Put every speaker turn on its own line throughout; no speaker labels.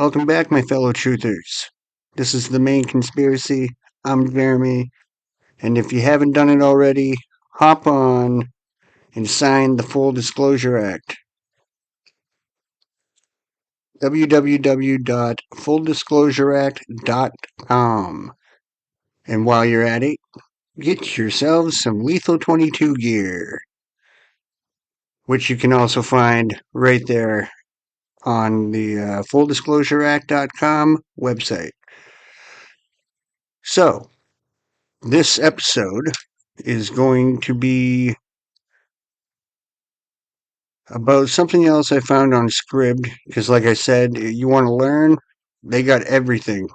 Welcome back, my fellow truthers. This is the main conspiracy. I'm Jeremy, and if you haven't done it already, hop on and sign the Full Disclosure Act. www.fulldisclosureact.com. And while you're at it, get yourselves some Lethal 22 gear, which you can also find right there on the fulldisclosureact.com website. So, this episode is going to be about something else I found on Scribd, because like I said, you want to learn, they got everything,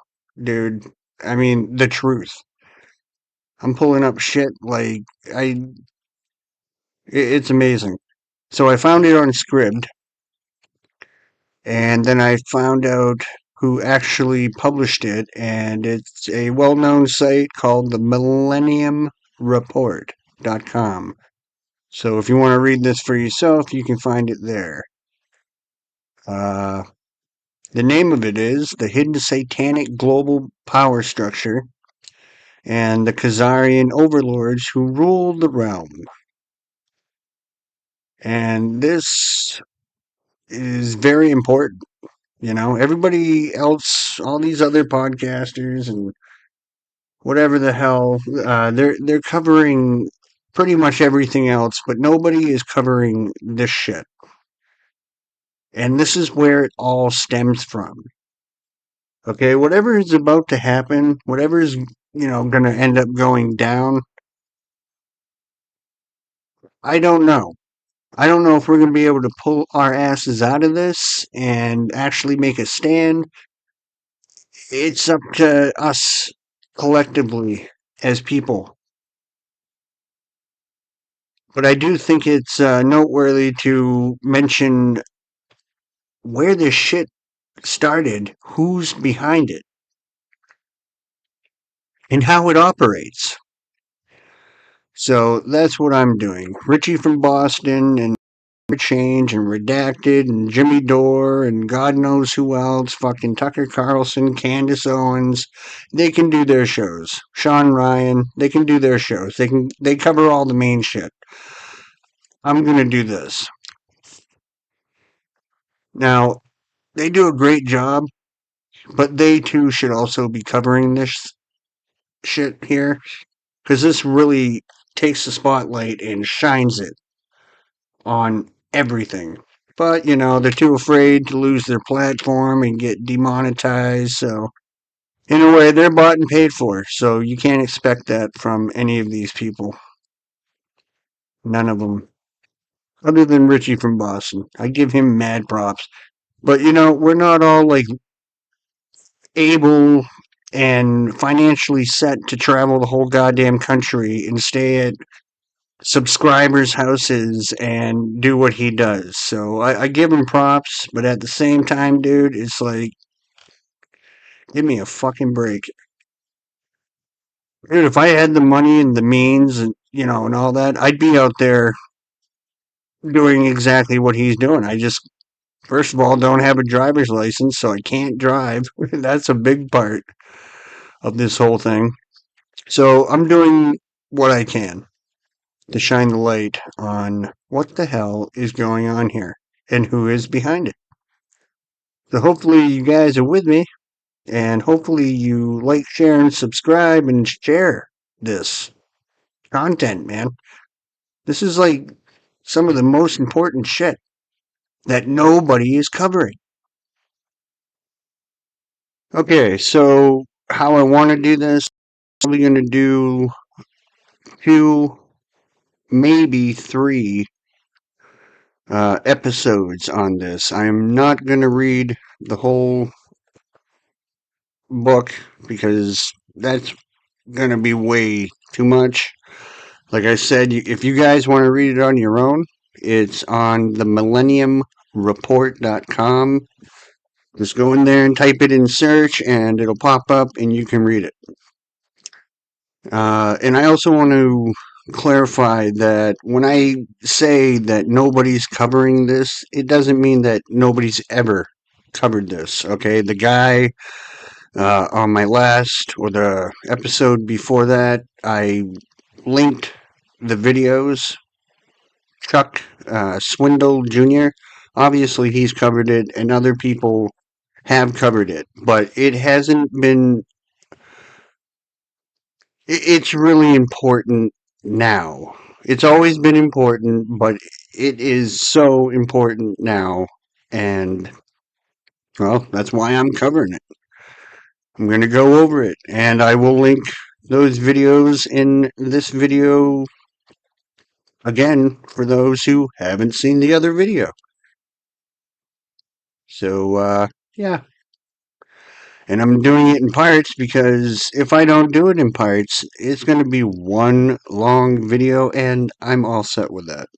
dude. I mean, the truth. I'm pulling up shit like it's amazing. So I found it on Scribd, and then I found out who actually published it, and it's a well-known site called the millenniumreport.com. So if you want to read this for yourself, you can find it there. Uh, the name of it is The Hidden Satanic Global Power Structure and the Khazarian Overlords Who Rule the Realm. And this is very important. You know, everybody else, all these other podcasters and whatever the hell, they're covering pretty much everything else, but nobody is covering this shit. And this is where it all stems from. Okay, whatever is about to happen, whatever is, going to end up going down, I don't know. I don't know if we're going to be able to pull our asses out of this and actually make a stand. It's up to us collectively as people. But I do think it's noteworthy to mention where this shit started, who's behind it, and how it operates. So that's what I'm doing. Richie from Boston and Change and Redacted and Jimmy Dore and God knows who else, fucking Tucker Carlson, Candace Owens, they can do their shows. Sean Ryan, they can do their shows. They cover all the main shit. I'm gonna do this. Now, they do a great job, but they too should also be covering this shit here, because this really takes the spotlight and shines it on everything. But, they're too afraid to lose their platform and get demonetized, so in a way, they're bought and paid for, so you can't expect that from any of these people. None of them. Other than Richie from Boston. I give him mad props. But, we're not all, able and financially set to travel the whole goddamn country and stay at subscribers' houses and do what he does. So I give him props, but at the same time, dude, it's like, give me a fucking break. Dude, if I had the money and the means and, and all that, I'd be out there doing exactly what he's doing. I just, first of all, don't have a driver's license, so I can't drive. That's a big part of this whole thing. So I'm doing what I can to shine the light on what the hell is going on here and who is behind it. So hopefully you guys are with me, and hopefully you like, share, and subscribe and share this content, man. This is like some of the most important shit that nobody is covering. Okay, so how I want to do this, I'm probably going to do 2, maybe 3 episodes on this. I'm not going to read the whole book because that's going to be way too much. Like I said, if you guys want to read it on your own, it's on the millenniumreport.com. Just go in there and type it in search and it'll pop up and you can read it. And I also want to clarify that when I say that nobody's covering this, it doesn't mean that nobody's ever covered this. Okay, the guy on my last or the episode before that, I linked the videos. Chuck Swindle Jr. Obviously, he's covered it, and other people have covered it, but it hasn't been. It's really important now. It's always been important, but it is so important now, and well, that's why I'm covering it. I'm going to go over it, and I will link those videos in this video again for those who haven't seen the other video. So, yeah. And I'm doing it in parts because if I don't do it in parts, it's going to be one long video, and I'm all set with that.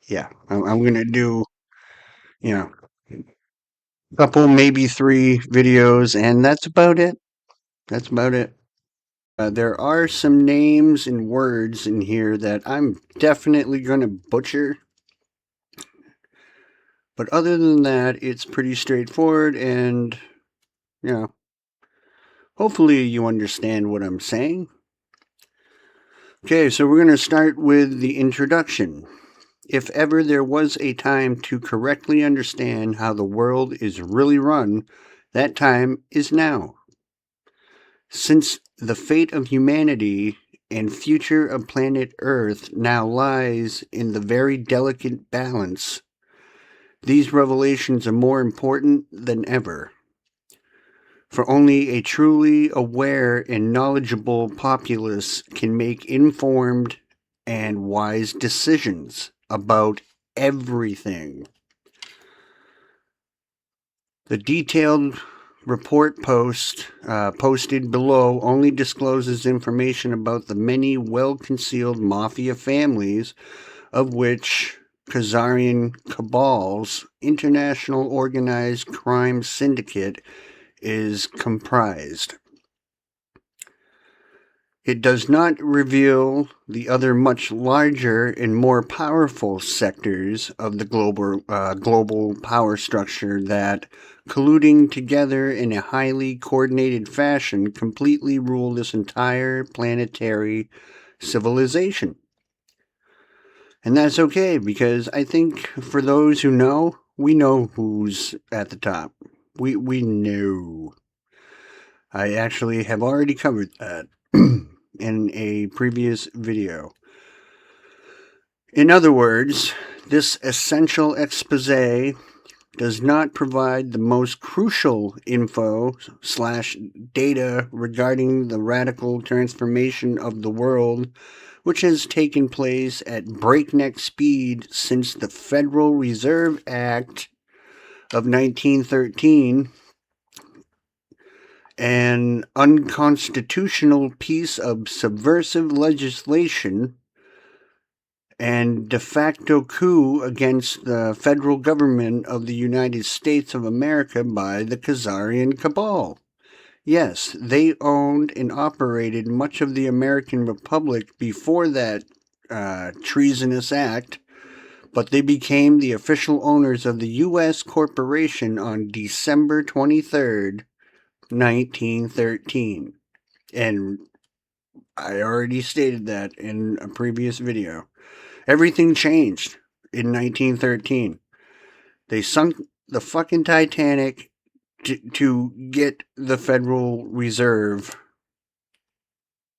Yeah, I'm going to do, you know, a couple, maybe 3 videos, and that's about it. That's about it. There are some names and words in here that I'm definitely going to butcher. But other than that, it's pretty straightforward, and, you know, hopefully you understand what I'm saying. Okay, so we're going to start with the introduction. If ever there was a time to correctly understand how the world is really run, that time is now. Since the fate of humanity and future of planet Earth now lies in the very delicate balance, these revelations are more important than ever. For only a truly aware and knowledgeable populace can make informed and wise decisions about everything. The detailed report posted below only discloses information about the many well-concealed mafia families of which Khazarian Cabal's international organized crime syndicate is comprised. It does not reveal the other much larger and more powerful sectors of the global power structure that, colluding together in a highly coordinated fashion, completely rule this entire planetary civilization. And that's okay, because I think for those who know, we know who's at the top. We know. I actually have already covered that in a previous video. In other words, this essential expose does not provide the most crucial info/data regarding the radical transformation of the world, which has taken place at breakneck speed since the Federal Reserve Act of 1913, an unconstitutional piece of subversive legislation and de facto coup against the federal government of the United States of America by the Khazarian Cabal. Yes, they owned and operated much of the American Republic before that treasonous act, but they became the official owners of the U.S. corporation on December 23rd, 1913. And I already stated that in a previous video. Everything changed in 1913. They sunk the fucking Titanic to get the Federal Reserve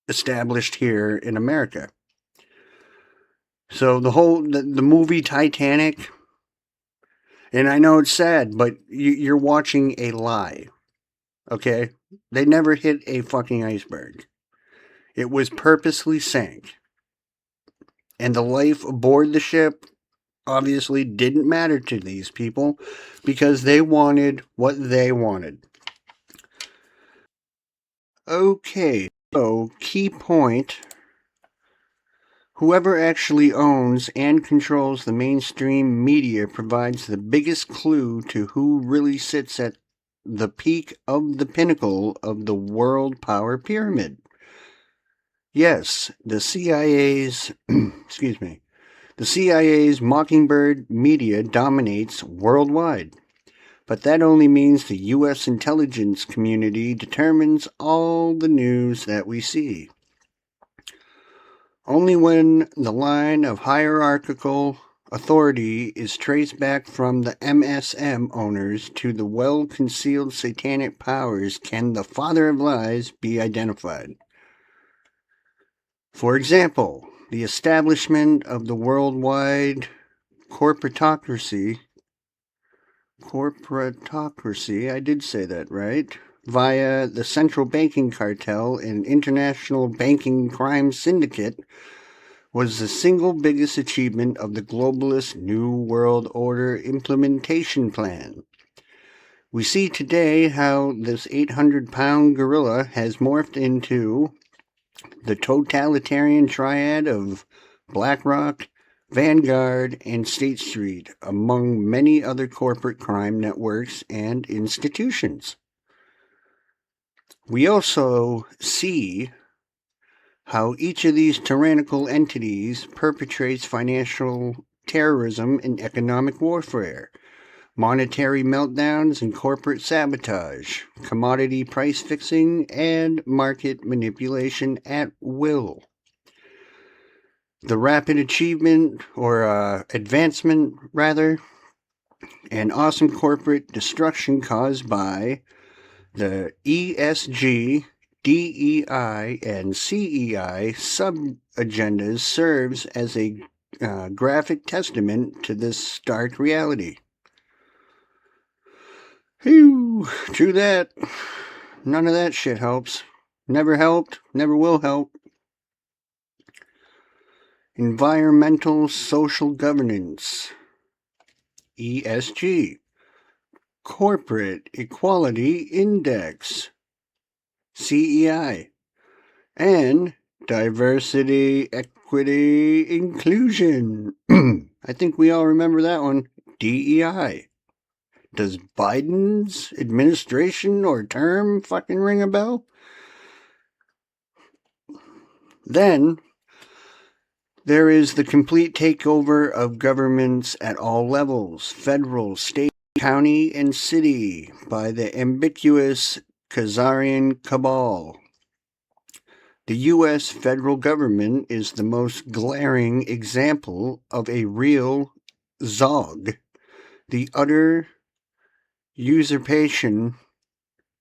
established here in America. So the movie Titanic, and I know it's sad, but you're watching a lie. Okay? They never hit a fucking iceberg. It was purposely sank. And the life aboard the ship obviously didn't matter to these people because they wanted what they wanted. Okay, so key point. Whoever actually owns and controls the mainstream media provides the biggest clue to who really sits at the peak of the pinnacle of the world power pyramid. Yes, the CIA's, the CIA's Mockingbird media dominates worldwide. But that only means the U.S. intelligence community determines all the news that we see. Only when the line of hierarchical authority is traced back from the MSM owners to the well-concealed satanic powers can the father of lies be identified. For example, the establishment of the worldwide corporatocracy, I did say that right, via the central banking cartel and international banking crime syndicate was the single biggest achievement of the globalist New World Order implementation plan. We see today how this 800-pound gorilla has morphed into the totalitarian triad of BlackRock, Vanguard, and State Street, among many other corporate crime networks and institutions. We also see how each of these tyrannical entities perpetrates financial terrorism and economic warfare, monetary meltdowns and corporate sabotage, commodity price fixing, and market manipulation at will. The rapid achievement, or advancement rather, and awesome corporate destruction caused by the ESG, DEI, and CEI sub-agendas serves as a graphic testament to this stark reality. Phew, true that. None of that shit helps. Never helped, never will help. Environmental Social Governance, ESG. Corporate Equality Index, CEI. And Diversity, Equity, Inclusion. I think we all remember that one. DEI. Does Biden's administration or term fucking ring a bell? Then there is the complete takeover of governments at all levels, federal, state, county, and city, by the ambiguous Khazarian cabal. The U.S. federal government is the most glaring example of a real Zog, the utter usurpation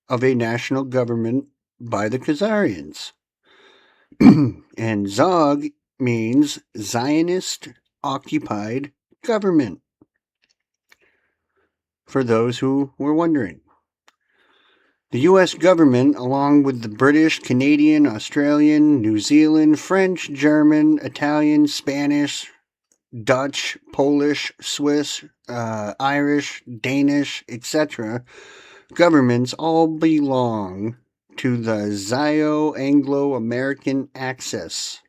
of a national government by the Khazarians. And Zog means Zionist occupied government, for those who were wondering. The U.S. government, along with the British, Canadian, Australian, New Zealand, French, German, Italian, Spanish, Dutch, Polish, Swiss, Irish, Danish, etc., governments all belong to the Zio-Anglo-American Axis.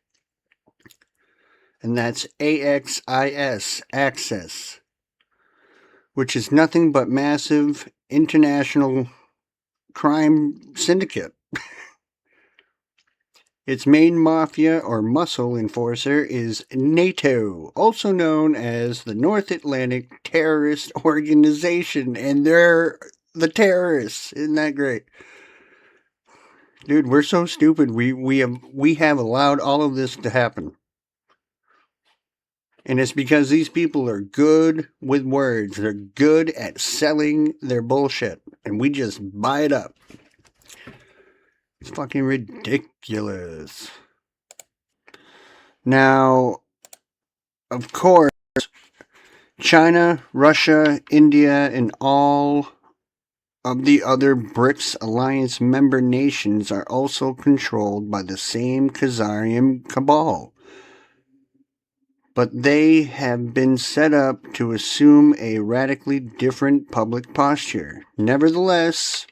And that's AXIS, Axis, which is nothing but massive international crime syndicate. Its main mafia or muscle enforcer is NATO, also known as the North Atlantic Terrorist Organization, and they're the terrorists. Isn't that great? Dude, we're so stupid. We have allowed all of this to happen. And it's because these people are good with words. They're good at selling their bullshit. And we just buy it up. It's fucking ridiculous. Now, of course, China, Russia, India, and all of the other BRICS Alliance member nations are also controlled by the same Khazarian cabal. But they have been set up to assume a radically different public posture. Nevertheless,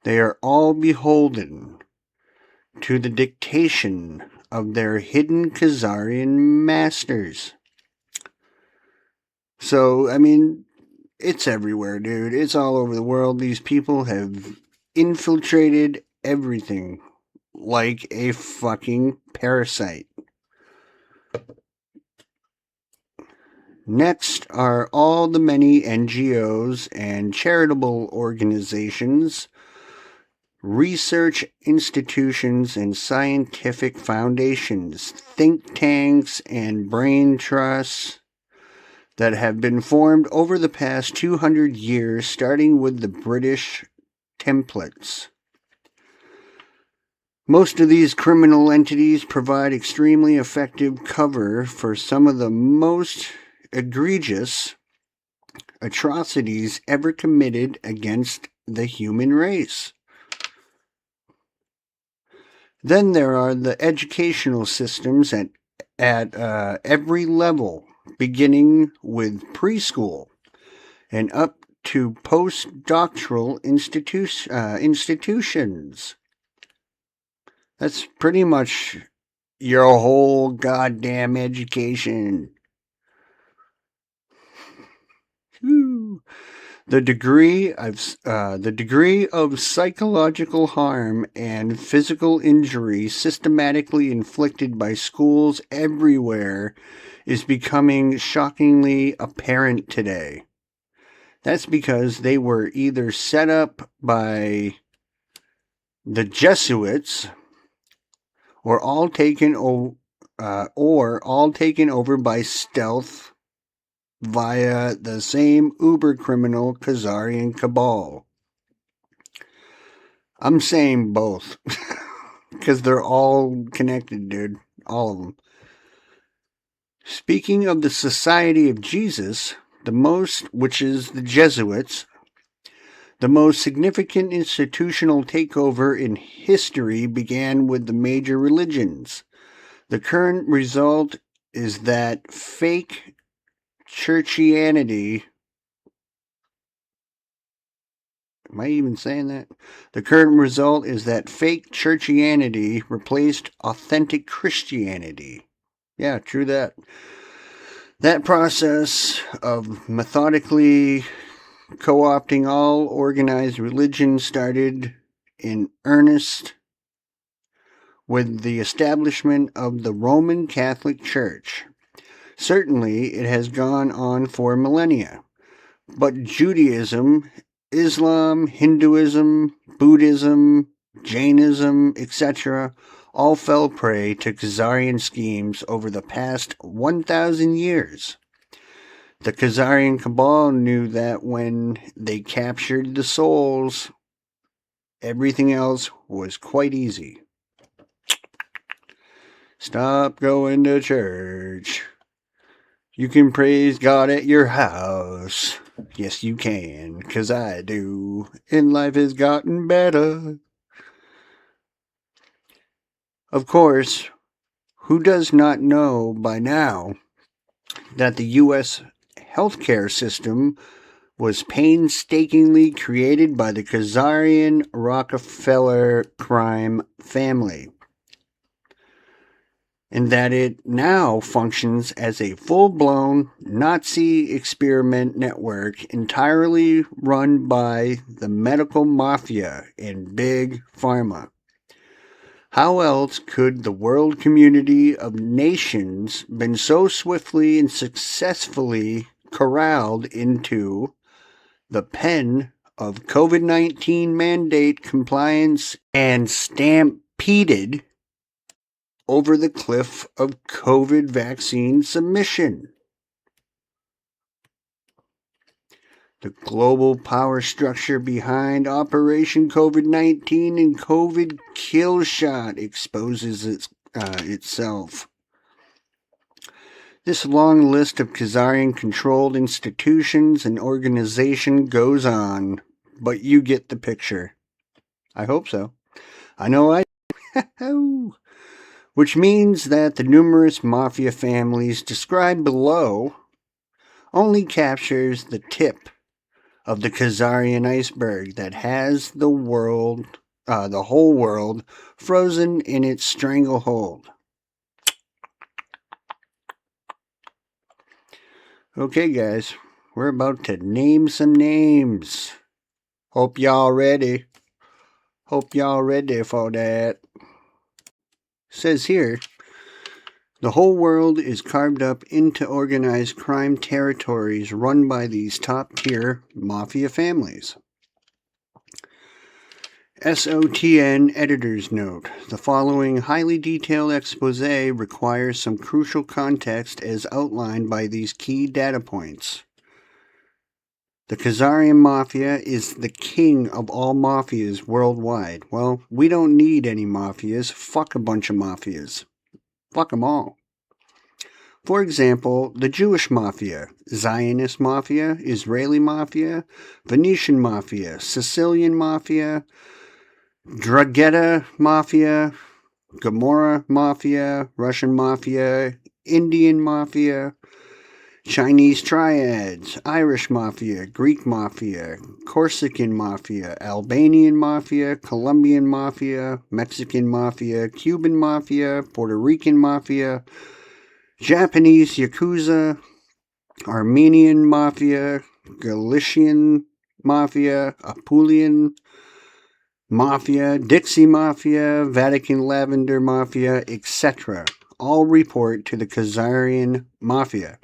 they are all beholden to the dictation of their hidden Khazarian masters. So, I mean, it's everywhere, dude. It's all over the world. These people have infiltrated everything like a fucking parasite. Next are all the many NGOs and charitable organizations, research institutions and scientific foundations, think tanks and brain trusts that have been formed over the past 200 years, starting with the British templates. Most of these criminal entities provide extremely effective cover for some of the most egregious atrocities ever committed against the human race. Then there are the educational systems at every level, beginning with preschool and up to postdoctoral institutions. That's pretty much your whole goddamn education. Whew. The degree of psychological harm and physical injury systematically inflicted by schools everywhere is becoming shockingly apparent today. That's because they were either set up by the Jesuits or all taken over by stealth via the same uber-criminal Khazarian cabal. I'm saying both, because they're all connected, dude. All of them. Speaking of the Society of Jesus, which is the Jesuits, the most significant institutional takeover in history began with the major religions. The current result is that fake churchianity. Am I even saying that? The current result is that fake churchianity replaced authentic Christianity. Yeah, true that. That process of methodically co-opting all organized religion started in earnest with the establishment of the Roman Catholic Church. Certainly, it has gone on for millennia. But Judaism, Islam, Hinduism, Buddhism, Jainism, etc., all fell prey to Khazarian schemes over the past 1,000 years. The Khazarian cabal knew that when they captured the souls, everything else was quite easy. Stop going to church. You can praise God at your house. Yes, you can, 'cause I do. And life has gotten better. Of course, who does not know by now that the U.S. healthcare system was painstakingly created by the Khazarian Rockefeller crime family, and that it now functions as a full-blown Nazi experiment network entirely run by the medical mafia and big pharma. How else could the world community of nations been so swiftly and successfully corralled into the pen of COVID-19 mandate compliance and stampeded over the cliff of COVID vaccine submission? The global power structure behind Operation COVID-19 and COVID Kill Shot exposes itself. This long list of Khazarian-controlled institutions and organizations goes on, but you get the picture. I hope so. I know I do. Which means that the numerous mafia families described below only captures the tip of the Khazarian iceberg that has the whole world, frozen in its stranglehold. Okay, guys, we're about to name some names. Hope y'all ready. Hope y'all ready for that. Says here, The whole world is carved up into organized crime territories run by these top-tier mafia families. SOTN Editor's Note. The following highly detailed expose requires some crucial context as outlined by these key data points. The Khazarian Mafia is the king of all mafias worldwide. Well, we don't need any mafias. Fuck a bunch of mafias. Fuck them all. For example, the Jewish Mafia, Zionist Mafia, Israeli Mafia, Venetian Mafia, Sicilian Mafia, Dragheta Mafia, Gomorrah Mafia, Russian Mafia, Indian Mafia, Chinese Triads, Irish Mafia, Greek Mafia, Corsican Mafia, Albanian Mafia, Colombian Mafia, Mexican Mafia, Cuban Mafia, Puerto Rican Mafia, Japanese Yakuza, Armenian Mafia, Galician Mafia, Apulian Mafia, Dixie Mafia, Vatican Lavender Mafia, etc. all report to the Khazarian Mafia.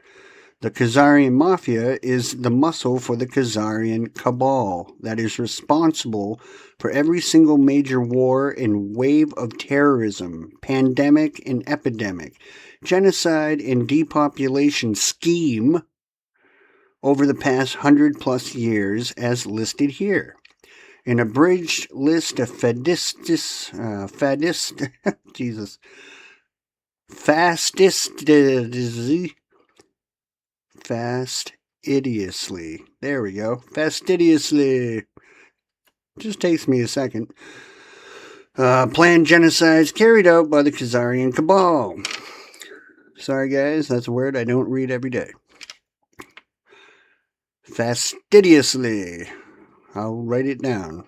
The Khazarian Mafia is the muscle for the Khazarian cabal that is responsible for every single major war and wave of terrorism, pandemic and epidemic, genocide and depopulation scheme over the past 100+ years as listed here. An abridged list of fastidiously, there we go, fastidiously, just takes me a second, planned genocides carried out by the Khazarian cabal. Sorry guys, that's a word I don't read every day. Fastidiously. I'll write it down.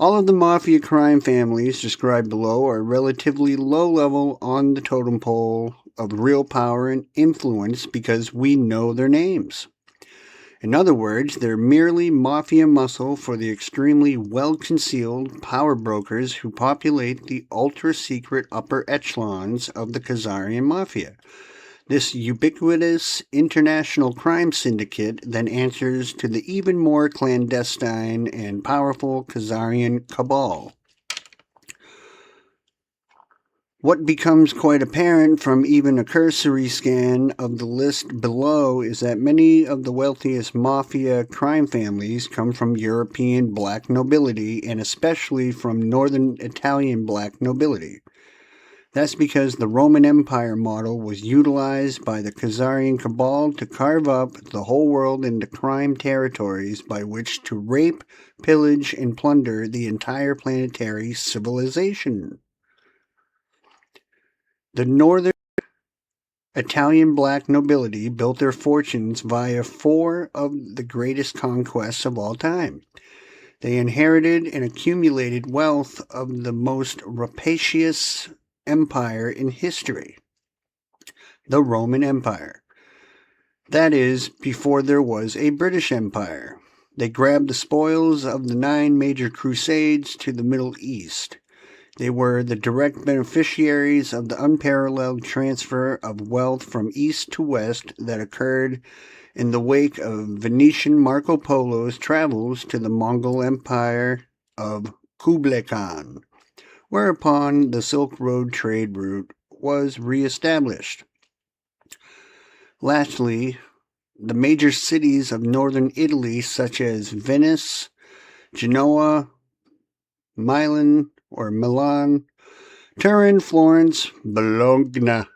All of the mafia crime families described below are relatively low level on the totem pole of real power and influence because we know their names. In other words, they're merely mafia muscle for the extremely well-concealed power brokers who populate the ultra-secret upper echelons of the Khazarian Mafia. This ubiquitous international crime syndicate then answers to the even more clandestine and powerful Khazarian cabal. What becomes quite apparent from even a cursory scan of the list below is that many of the wealthiest mafia crime families come from European black nobility and especially from northern Italian black nobility. That's because the Roman Empire model was utilized by the Khazarian cabal to carve up the whole world into crime territories by which to rape, pillage, and plunder the entire planetary civilization. The northern Italian black nobility built their fortunes via 4 of the greatest conquests of all time. They inherited and accumulated wealth of the most rapacious empire in history, the Roman Empire. That is, before there was a British Empire. They grabbed the spoils of the 9 major crusades to the Middle East. They were the direct beneficiaries of the unparalleled transfer of wealth from east to west that occurred in the wake of Venetian Marco Polo's travels to the Mongol Empire of Kublai Khan, whereupon the Silk Road trade route was re-established. Lastly, the major cities of northern Italy such as Venice, Genoa, Milan, Turin, Florence, Bologna,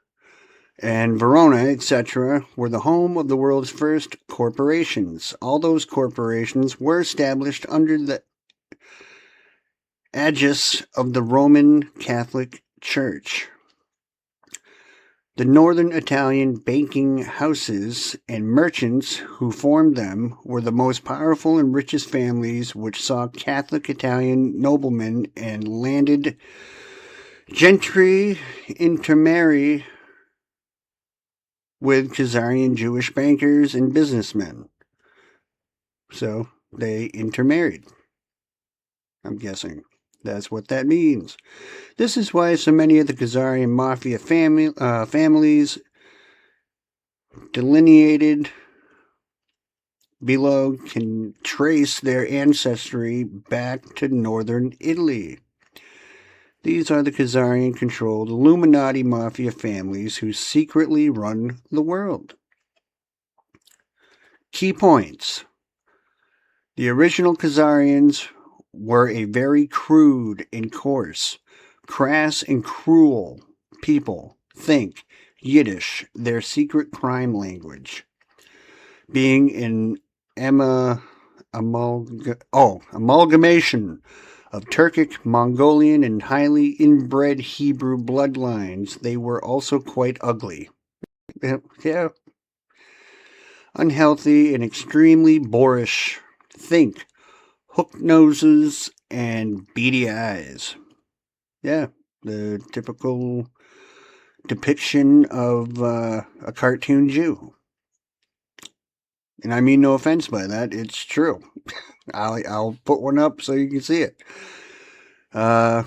and Verona, etc., were the home of the world's first corporations. All those corporations were established under the aegis of the Roman Catholic Church. The northern Italian banking houses and merchants who formed them were the most powerful and richest families which saw Catholic Italian noblemen and landed gentry intermarry with Khazarian Jewish bankers and businessmen. So they intermarried, I'm guessing. That's what that means. This is why so many of the Khazarian mafia families delineated below can trace their ancestry back to northern Italy. These are the Khazarian-controlled Illuminati mafia families who secretly run the world. Key points. The original Khazarians were a very crude and coarse, crass and cruel people. Think Yiddish, their secret crime language. Being an amalgamation of Turkic, Mongolian, and highly inbred Hebrew bloodlines, they were also quite ugly. Yeah. Unhealthy and extremely boorish. Think hook noses and beady eyes. Yeah, the typical depiction of a cartoon Jew. And I mean no offense by that, it's true. I'll put one up so you can see it. The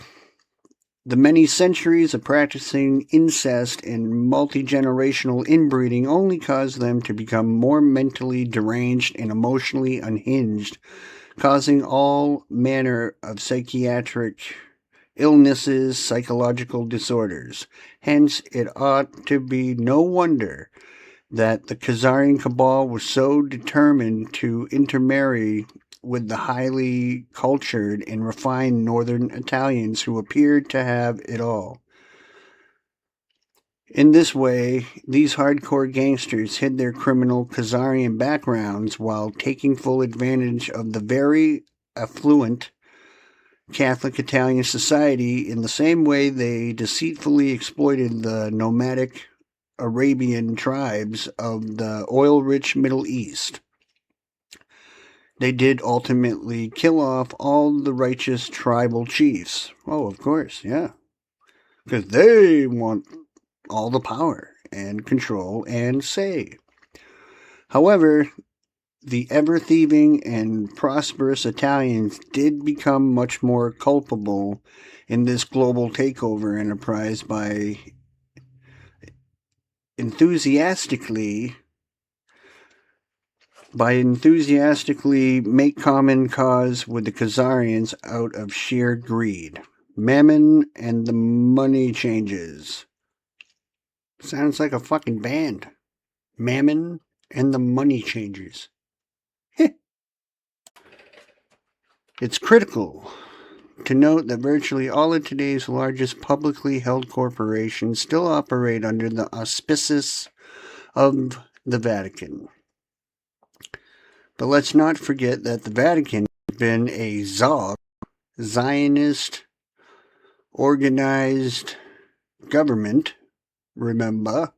many centuries of practicing incest and multi-generational inbreeding only caused them to become more mentally deranged and emotionally unhinged, causing all manner of psychiatric illnesses, psychological disorders. Hence, it ought to be no wonder that the Khazarian cabal was so determined to intermarry with the highly cultured and refined northern Italians who appeared to have it all. In this way, these hardcore gangsters hid their criminal Khazarian backgrounds while taking full advantage of the very affluent Catholic Italian society in the same way they deceitfully exploited the nomadic Arabian tribes of the oil-rich Middle East. They did ultimately kill off all the righteous tribal chiefs. Oh, of course, yeah. Because they want all the power and control and say. However, the ever-thieving and prosperous Italians did become much more culpable in this global takeover enterprise by enthusiastically make common cause with the Khazarians out of sheer greed. Mammon and the money changes. Sounds like a fucking band. Mammon and the money changers. It's critical to note that virtually all of today's largest publicly held corporations still operate under the auspices of the Vatican. But let's not forget that the Vatican has been a Zionist organized government, remember,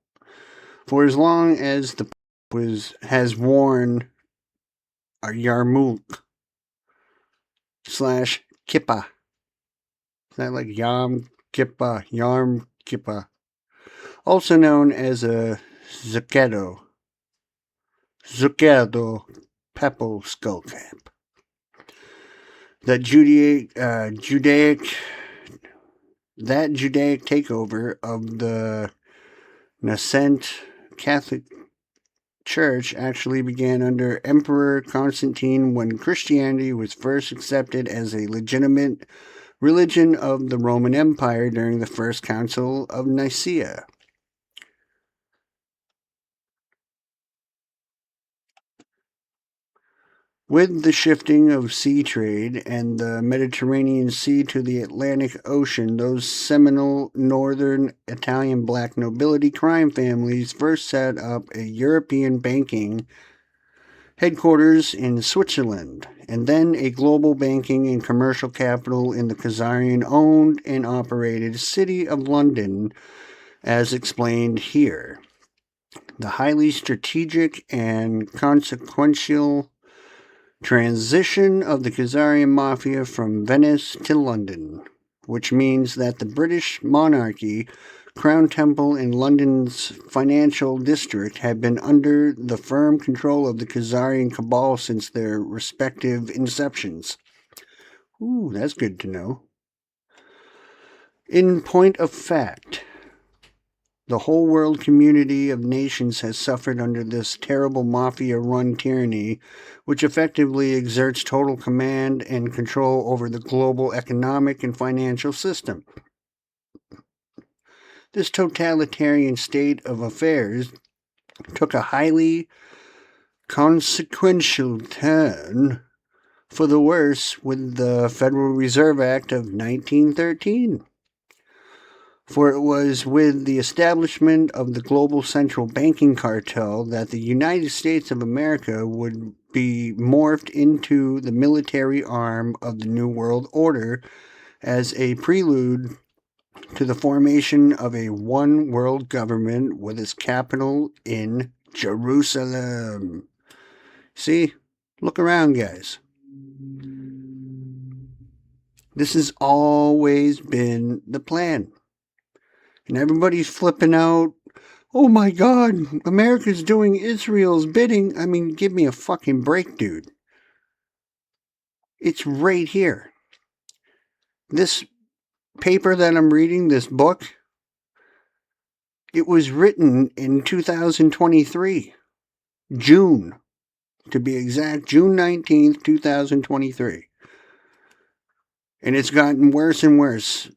for as long as the Pope has worn a yarmulke / kippa. Is that like Yarm Kippa, also known as a zucchetto papal skull cap. That Judaic takeover of the nascent Catholic Church actually began under Emperor Constantine when Christianity was first accepted as a legitimate religion of the Roman Empire during the First Council of Nicaea. With the shifting of sea trade and the Mediterranean Sea to the Atlantic Ocean, those seminal northern Italian black nobility crime families first set up a European banking headquarters in Switzerland, and then a global banking and commercial capital in the Khazarian-owned and operated City of London, as explained here. The highly strategic and consequential transition of the Khazarian Mafia from Venice to London, which means that the British monarchy, Crown Temple, and London's financial district have been under the firm control of the Khazarian cabal since their respective inceptions. Ooh, that's good to know. In point of fact, the whole world community of nations has suffered under this terrible mafia-run tyranny, which effectively exerts total command and control over the global economic and financial system. This totalitarian state of affairs took a highly consequential turn for the worse with the Federal Reserve Act of 1913. For it was with the establishment of the global central banking cartel that the United States of America would be morphed into the military arm of the New World Order as a prelude to the formation of a one world government with its capital in Jerusalem. See? Look around, guys. This has always been the plan. And everybody's flipping out. Oh my God, America's doing Israel's bidding. I mean, give me a fucking break, dude. It's right here. This paper that I'm reading, this book, it was written in 2023. June, to be exact, June 19th, 2023. And it's gotten worse and worse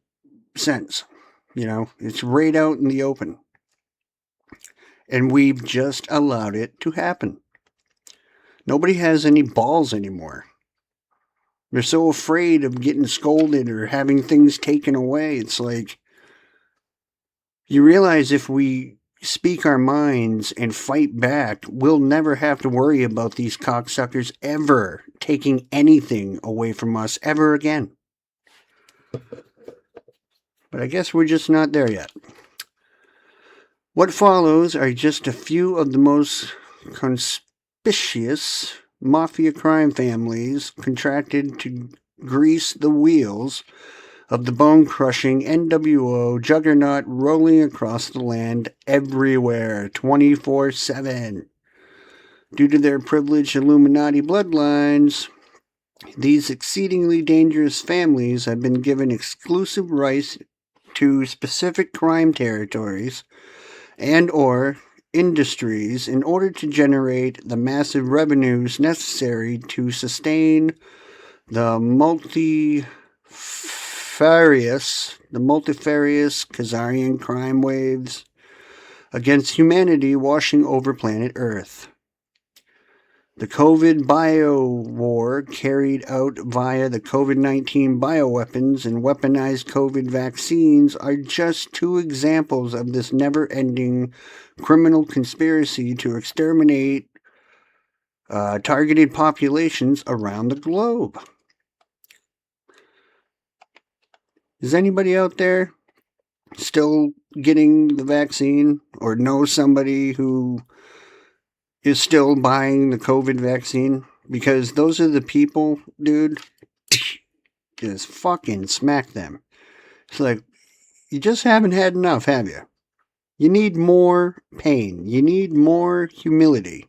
since. You know, it's right out in the open. And we've just allowed it to happen. Nobody has any balls anymore. They're so afraid of getting scolded or having things taken away. It's like, you realize if we speak our minds and fight back, we'll never have to worry about these cocksuckers ever taking anything away from us ever again. But I guess we're just not there yet. What follows are just a few of the most conspicuous mafia crime families contracted to grease the wheels of the bone-crushing NWO juggernaut rolling across the land everywhere, 24/7. Due to their privileged Illuminati bloodlines, these exceedingly dangerous families have been given exclusive rights to specific crime territories and or industries in order to generate the massive revenues necessary to sustain the multifarious Khazarian crime waves against humanity washing over planet Earth. The COVID bio war carried out via the COVID-19 bioweapons and weaponized COVID vaccines are just two examples of this never-ending criminal conspiracy to exterminate targeted populations around the globe. Is anybody out there still getting the vaccine or know somebody who is still buying the COVID vaccine? Because those are the people, dude, just fucking smack them. It's like, you just haven't had enough, have you? You need more pain. You need more humility.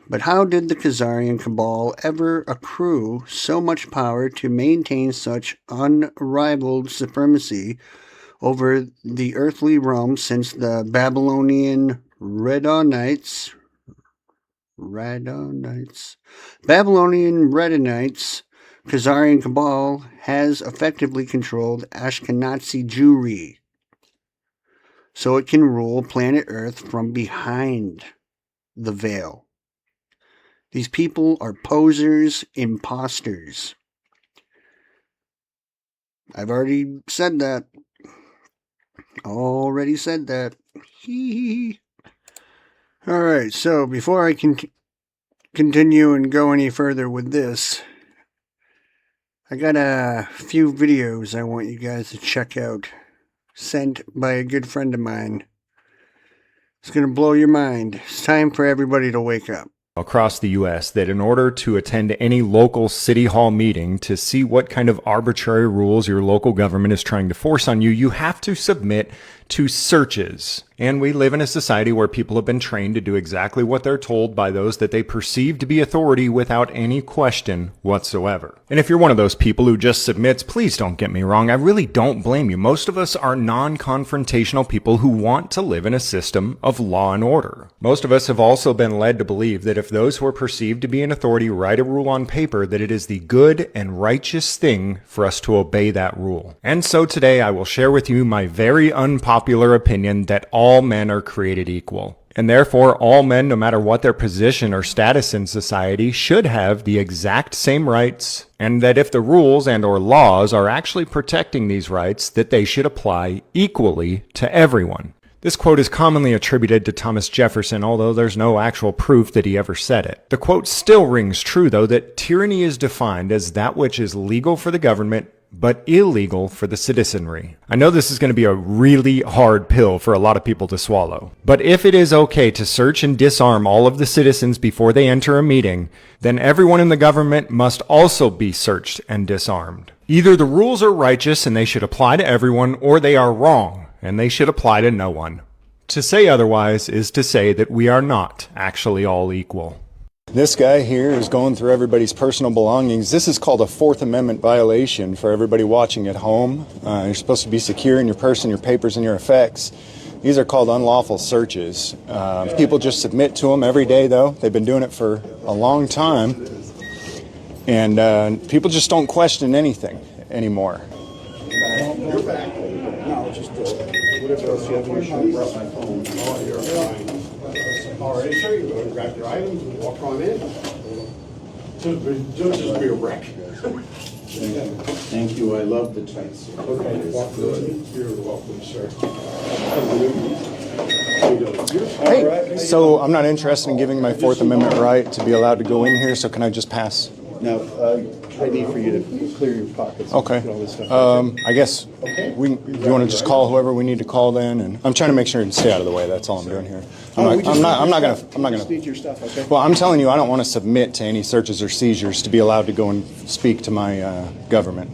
But how did the Khazarian cabal ever accrue so much power to maintain such unrivaled supremacy over the earthly realm since the Babylonian Redonites, Khazarian cabal has effectively controlled Ashkenazi Jewry, so it can rule planet Earth from behind the veil. These people are posers, imposters. I've already said that. Alright, so before I can continue and go any further with this, I got a few videos I want you guys to check out, sent by a good friend of mine. It's going to blow your mind. It's time for everybody to wake up.
Across the U.S. that in order to attend any local city hall meeting to see what kind of arbitrary rules your local government is trying to force on you, you have to submit to searches And we live in a society where people have been trained to do exactly what they're told by those that they perceive to be authority without any question whatsoever. And if you're one of those people who just submits, please don't get me wrong, I really don't blame you. Most of us are non-confrontational people who want to live in a system of law and order. Most of us have also been led to believe that if those who are perceived to be in authority write a rule on paper, that it is the good and righteous thing for us to obey that rule. And so today I will share with you my very unpopular opinion that all men are created equal. And therefore, all men, no matter what their position or status in society, should have the exact same rights, and that if the rules and or laws are actually protecting these rights, that they should apply equally to everyone. This quote is commonly attributed to Thomas Jefferson, although there's no actual proof that he ever said it. The quote still rings true, though, that tyranny is defined as that which is legal for the government but illegal for the citizenry. I know this is going to be a really hard pill for a lot of people to swallow. But if it is okay to search and disarm all of the citizens before they enter a meeting, then everyone in the government must also be searched and disarmed. Either the rules are righteous and they should apply to everyone, or they are wrong and they should apply to no one. To say otherwise is to say that we are not actually all equal. This guy here is going through everybody's personal belongings. This is called a Fourth Amendment violation for everybody watching at home. You're supposed to be secure in your person, your papers, and your effects. These are called unlawful searches. People just submit to them every day, though. They've been doing it for a long time. And people just don't question anything anymore.
You're back. No, just whatever else you have in your shoe. Brought my phone. Oh, you're fine. All right, sure. You go grab your items and walk on in. Don't just be a wreck. Thank you. I love the tights. Okay, walk good. You're welcome, sir.
Hey, so I'm not interested in giving my Fourth Amendment right to be allowed to go in here, so can I just pass?
Now, I need for you to clear your pockets.
Okay.
And all this stuff.
I guess you want to just call whoever we need to call then, and I'm trying to make sure and stay out of the way. That's all I'm doing here. I'm not gonna.
Just need your stuff, okay?
Well, I'm telling you, I don't want to submit to any searches or seizures to be allowed to go and speak to my government.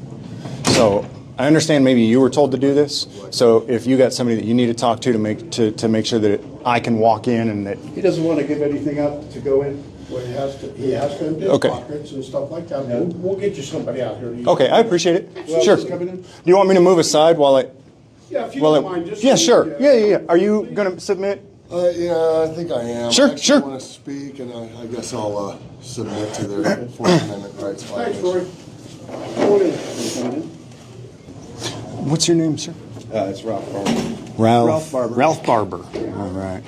So I understand maybe you were told to do this. So if you got somebody that you need to talk to make sure that I can walk in and that
He doesn't want to give anything up to go in. Well, he has to empty his
Okay.
pockets and stuff like that. We'll get you somebody out here.
Okay, I appreciate it.
Who else
Sure.
is coming in?
Do you want me to move aside while I?
Yeah, if you don't mind. Just
Yeah,
so
sure.
you-
Yeah. Are you gonna submit?
Yeah, I think I am.
Sure,
I actually
sure.
want to speak, and I guess I'll submit to their Fourth Amendment rights.
Thanks,
violation.
Roy. Come on in. You coming in?
What's your name, sir?
It's Ralph Barber.
Ralph
Barber.
Ralph Barber. All right.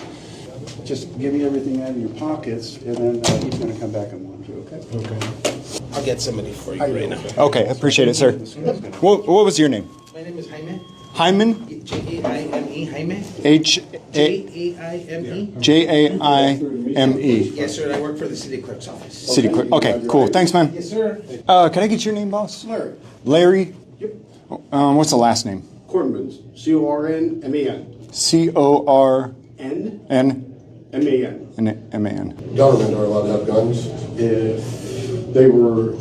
Just give me everything out of your pockets, and then he's going to come back and want you, okay?
Okay.
I'll get somebody for you right now.
Okay, I appreciate it, sir. What was your name?
My name is Jaime.
Hyman?
Jaime. Jaime.
Jaime.
Jaime. Yes, sir. I work for the city clerk's office.
City clerk. Okay, cool. Thanks, man.
Yes, sir.
Can I get your name, boss?
Larry.
Larry.
Yep.
What's the last name?
Cornmans. C-O-R-N-M-A-N.
C-O-R-N
N-M-A-N.
M-A-N.
Government are allowed to have guns.
If they were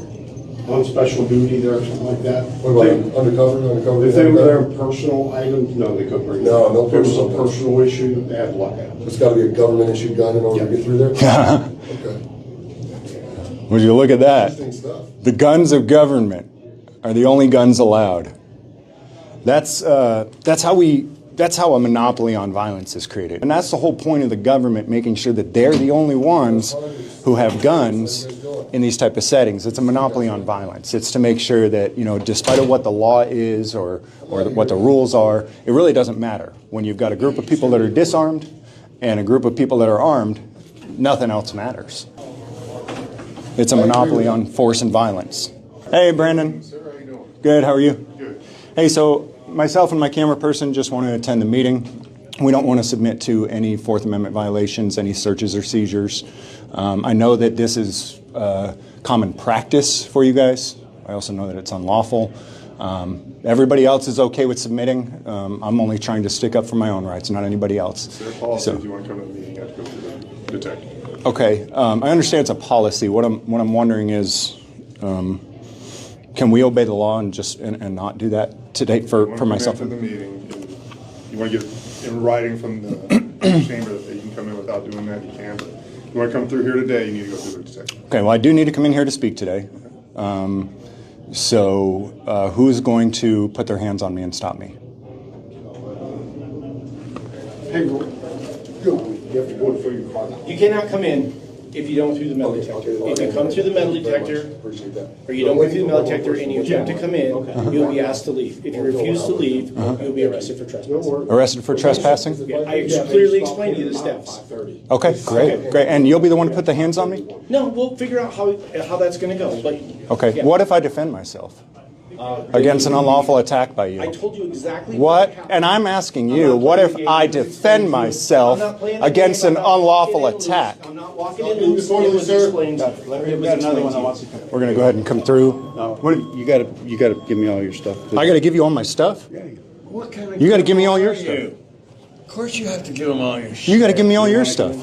on special duty there or something like that.
What about undercover?
If they were there personal items, no, they couldn't bring them.
No, no
If it was a
personal.
personal issue, they had to lock out.
It's got to be a government issued gun in order to get through there. Okay.
Would you look at that?
Interesting stuff.
The guns of government are the only guns allowed. That's how a monopoly on violence is created. And that's the whole point of the government, making sure that they're the only ones who have guns in these type of settings. It's a monopoly on violence. It's to make sure that, despite of what the law is or what the rules are, it really doesn't matter. When you've got a group of people that are disarmed and a group of people that are armed, nothing else matters. It's a monopoly on force and violence. Hey, Brandon.
Sir, how you doing?
Good, how are you?
Good.
Hey, so myself and my camera person just want to attend the meeting. We don't want to submit to any Fourth Amendment violations, any searches or seizures. I know that this is common practice for you guys. I also know that it's unlawful. Everybody else is okay with submitting. I'm only trying to stick up for my own rights, not anybody else.
It's their policy. If you want to come to the meeting, you have to go through the detective.
Okay, I understand it's a policy. What I'm wondering is, can we obey the law and not do that today for myself?
To the meeting, you want to get in writing from the chamber that you can come in without doing that, you can. But if you want to come through here today, you need to go through the detective.
Okay, well, I do need to come in here to speak today. So who's going to put their hands on me and stop me?
Hey, you have to go and fill your car now.
You cannot come in if you don't through the metal detector. If you come through the metal detector,
Appreciate that.
or you don't go through the metal detector and you attempt to come in, you'll be asked to leave. If you refuse to leave, you'll be arrested for trespassing.
Arrested for trespassing?
Yeah, I clearly explained to you the steps.
Okay, great, great. And you'll be the one to put the hands on me?
No, we'll figure out how that's gonna go, but.
Okay,
yeah.
what if I defend myself against an unlawful attack by
I
you?
told you exactly
What?
happened.
And I'm asking
I'm
you,
not
what
playing
if
the game.
I
I'm just
defend
explaining to you.
myself
I'm not playing the
against
game.
an
I'm not
unlawful
walking in loose.
attack?
I'm not walking in loose. It was explained. It was explained to you.
We're gonna go ahead and come through.
You gotta give me all your stuff.
I gotta give you all my stuff?
What kind of
You gotta give me all your stuff.
Of course you have to give them all your shit.
You gotta give me all your stuff.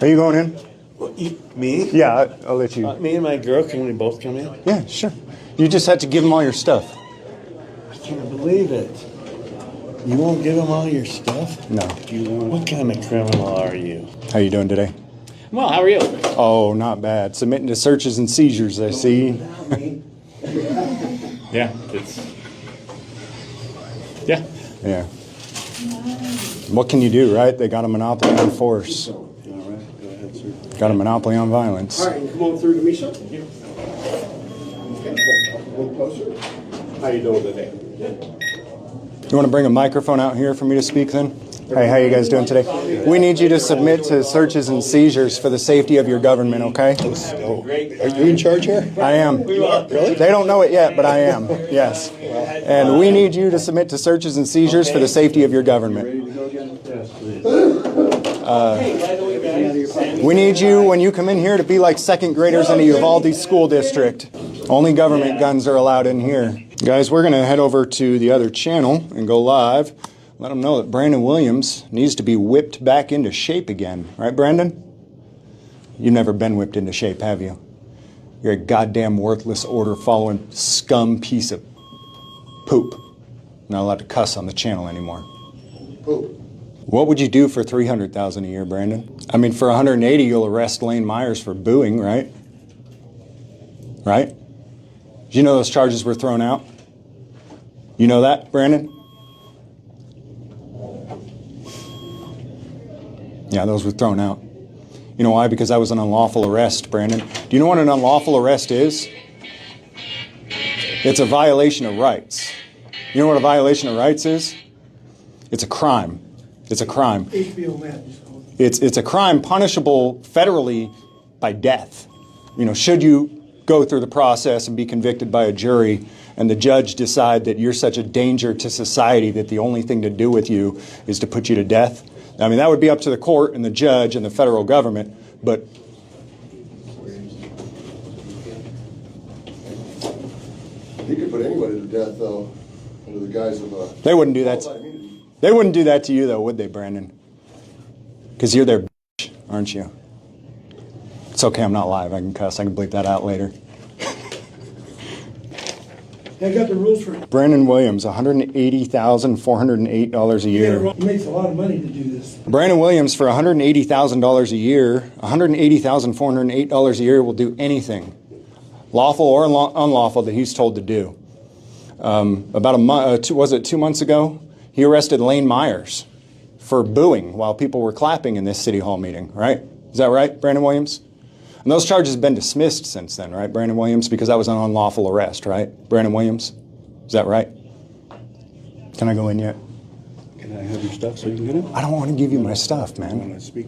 Are you going in?
Me?
Yeah, I'll let you.
Me and my girl, can we both come in?
Yeah, sure. You just had to give them all your stuff.
I can't believe it. You won't give them all your stuff?
No.
What kind of criminal are you?
How you doing today?
Well, how are you?
Oh, not bad. Submitting to searches and seizures, I see.
Yeah, it's. Yeah.
Yeah. What can you do, right? They got a monopoly on force.
All right, go ahead, sir.
Got a monopoly on violence.
All right, you come on through to me, sir. Okay, a little closer. How you doing today?
You want to bring a microphone out here for me to speak then? Hey, how you guys doing today? We need you to submit to searches and seizures for the safety of your government, okay?
Oh, are you in charge here?
I am.
Really?
They don't know it yet, but I am. Yes. And we need you to submit to searches and seizures for the safety of your government.
Ready to go again? Yes, please.
We need you, when you come in here, to be like second graders in a Uvalde school district. Only government guns are allowed in here. Guys, we're going to head over to the other channel and go live. Let them know that Brandon Williams needs to be whipped back into shape again. Right, Brandon? You've never been whipped into shape, have you? You're a goddamn worthless, order-following scum piece of poop. Not allowed to cuss on the channel anymore.
Poop.
What would you do for $300,000 a year, Brandon? I mean, for 180, you'll arrest Lane Myers for booing, right? Right? Did you know those charges were thrown out? You know that, Brandon? Yeah, those were thrown out. You know why? Because that was an unlawful arrest, Brandon. Do you know what an unlawful arrest is? It's a violation of rights. You know what a violation of rights is? It's a crime. It's a crime. It's a crime punishable federally by death. You know, should you go through the process and be convicted by a jury and the judge decide that you're such a danger to society that the only thing to do with you is to put you to death, I mean, that would be up to the court and the judge and the federal government, but
He could put anybody to death, though, under the guise of
they wouldn't do that. They wouldn't do that to you, though, would they, Brandon? Because you're their bitch, aren't you? It's okay, I'm not live. I can cuss. I can bleep that out later.
I got the rules for it.
Brandon Williams, $180,408 a year.
He makes a lot of money to do this.
Brandon Williams, for $180,000 a year, $180,408 a year will do anything, lawful or unlawful, that he's told to do. About a month, was it 2 months ago? He arrested Lane Myers for booing while people were clapping in this city hall meeting, right? Is that right, Brandon Williams? And those charges have been dismissed since then, right, Brandon Williams? Because that was an unlawful arrest, right? Brandon Williams? Is that right? Can I go in yet?
Can I have your stuff so you can get in?
I don't want to give you my stuff,
I
man.
want to speak.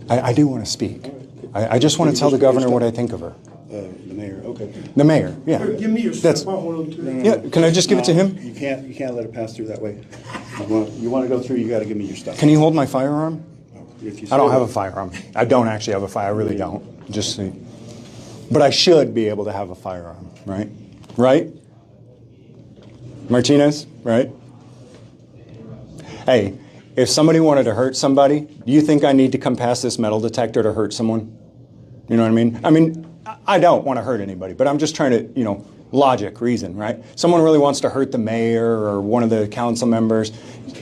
I do want to speak. I just want to tell the governor what I think of her.
The mayor, okay.
The mayor, yeah.
Give me your
That's-
stuff. I want to do it.
Yeah, can I just give it to him?
You can't let it pass through that way. You want to go through, you got to give me your stuff.
Can you hold my firearm?
If you
I don't
say
have a
that.
firearm. I don't actually have a fire. I really don't. Just see. But I should be able to have a firearm, right? Right? Martinez, right? Hey, if somebody wanted to hurt somebody, do you think I need to come past this metal detector to hurt someone? You know what I mean? I mean, I don't want to hurt anybody, but I'm just trying to, Logic, reason, right? Someone really wants to hurt the mayor or one of the council members,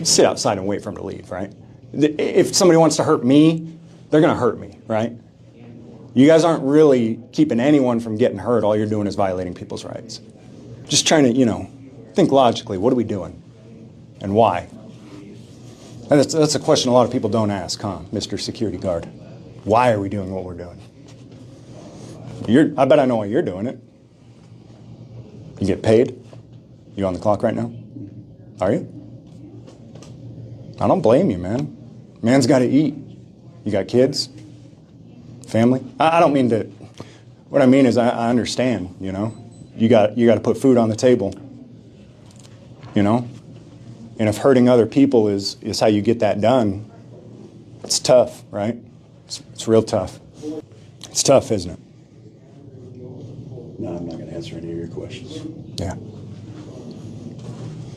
sit outside and wait for him to leave, right? If somebody wants to hurt me, they're going to hurt me, right? You guys aren't really keeping anyone from getting hurt. All you're doing is violating people's rights. Just trying to, think logically. What are we doing? And why? And that's a question a lot of people don't ask, huh, Mr. Security Guard? Why are we doing what we're doing? I bet I know why you're doing it. You get paid? You on the clock right now? Are you? I don't blame you, man. Man's got to eat. You got kids? Family? I don't mean to... What I mean is I understand, You got to put food on the table. And if hurting other people is how you get that done, it's tough, right? It's real tough. It's tough, isn't it?
No, I'm not going to answer any of your questions.
Yeah.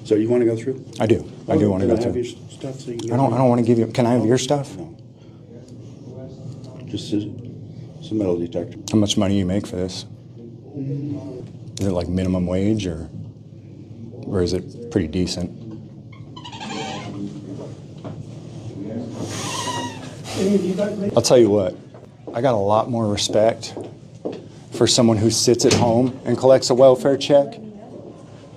So you want to go through?
I do. I do want to go
Can I have
through.
your stuff so you can
I don't want to give you... Can I have your stuff?
No. Just some metal detector.
How much money you make for this? Is it like minimum wage or is it pretty decent? I'll tell you what, I got a lot more respect for someone who sits at home and collects a welfare check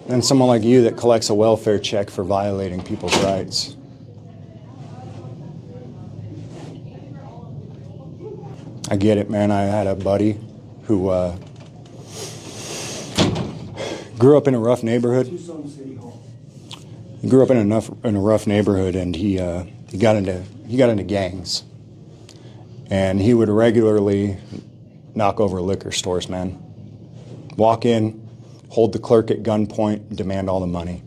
than someone like you that collects a welfare check for violating people's rights. I get it, man. I had a buddy who grew up in a rough neighborhood. He grew up in a rough neighborhood, and he got into gangs, and he would regularly knock over liquor stores, man. Walk in, hold the clerk at gunpoint, demand all the money.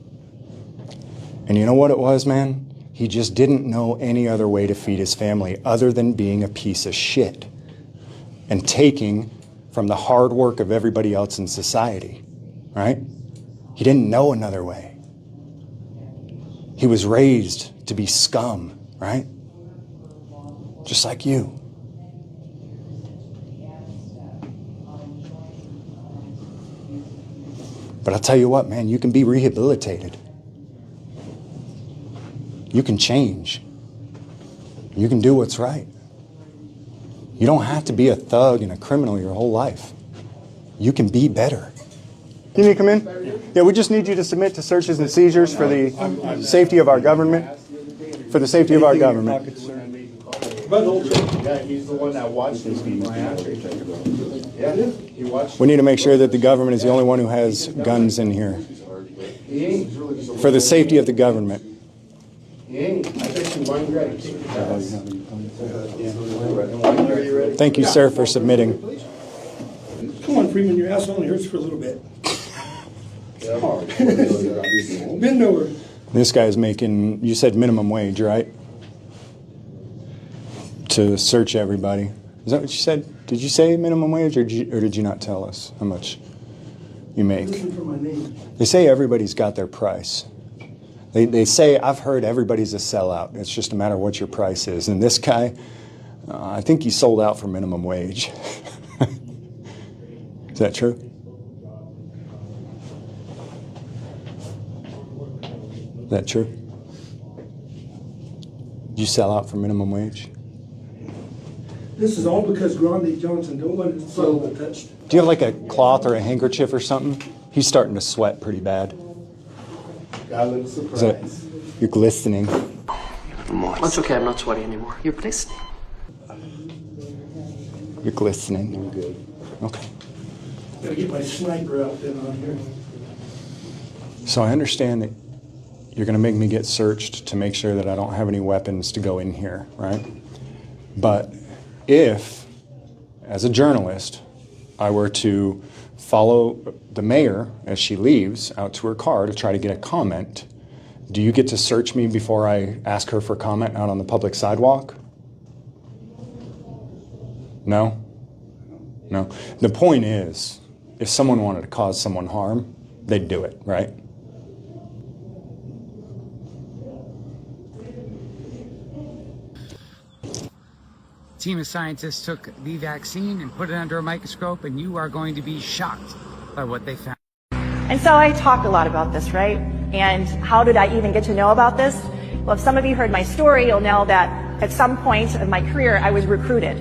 And you know what it was, man? He just didn't know any other way to feed his family other than being a piece of shit and taking from the hard work of everybody else in society, right? He didn't know another way. He was raised to be scum, right? Just like you. But I'll tell you what, man, you can be rehabilitated. You can change. You can do what's right. You don't have to be a thug and a criminal your whole life. You can be better. You need to come in? Yeah, we just need you to submit to searches and seizures for the safety of our government. For the safety of our government.
Yeah, he's the one that watched this people. Yeah, he watched.
We need to make sure that the government is the only one who has guns in here.
He ain't.
For the safety of the government.
He ain't. I bet you one grade.
Thank you, sir, for submitting.
Come on, Freeman, your ass only hurts for a little bit. Bend over.
This guy's making, you said minimum wage, right? To search everybody. Is that what you said? Did you say minimum wage, or did you not tell us how much you make?
Listen for my name.
They say everybody's got their price. They say, I've heard everybody's a sellout. It's just a matter of what your price is. And this guy, I think he sold out for minimum wage. Is that true? Is that true? Did you sell out for minimum wage?
This is all because Grande Johnson don't want his son touched.
Do you have like a cloth or a handkerchief or something? He's starting to sweat pretty bad.
Got a little surprise.
You're glistening.
That's okay, I'm not sweaty anymore. You're glistening.
You're glistening.
I'm good.
Okay.
Gotta get my sniper out then on here.
So I understand that you're going to make me get searched to make sure that I don't have any weapons to go in here, right? But if, as a journalist, I were to follow the mayor as she leaves out to her car to try to get a comment, do you get to search me before I ask her for comment out on the public sidewalk? No? No. The point is, if someone wanted to cause someone harm, they'd do it, right?
A team of scientists took the vaccine and put it under a microscope, and you are going to be shocked by what they found.
And so I talk a lot about this, right? And how did I even get to know about this? Well, if some of you heard my story, you'll know that at some point of my career, I was recruited.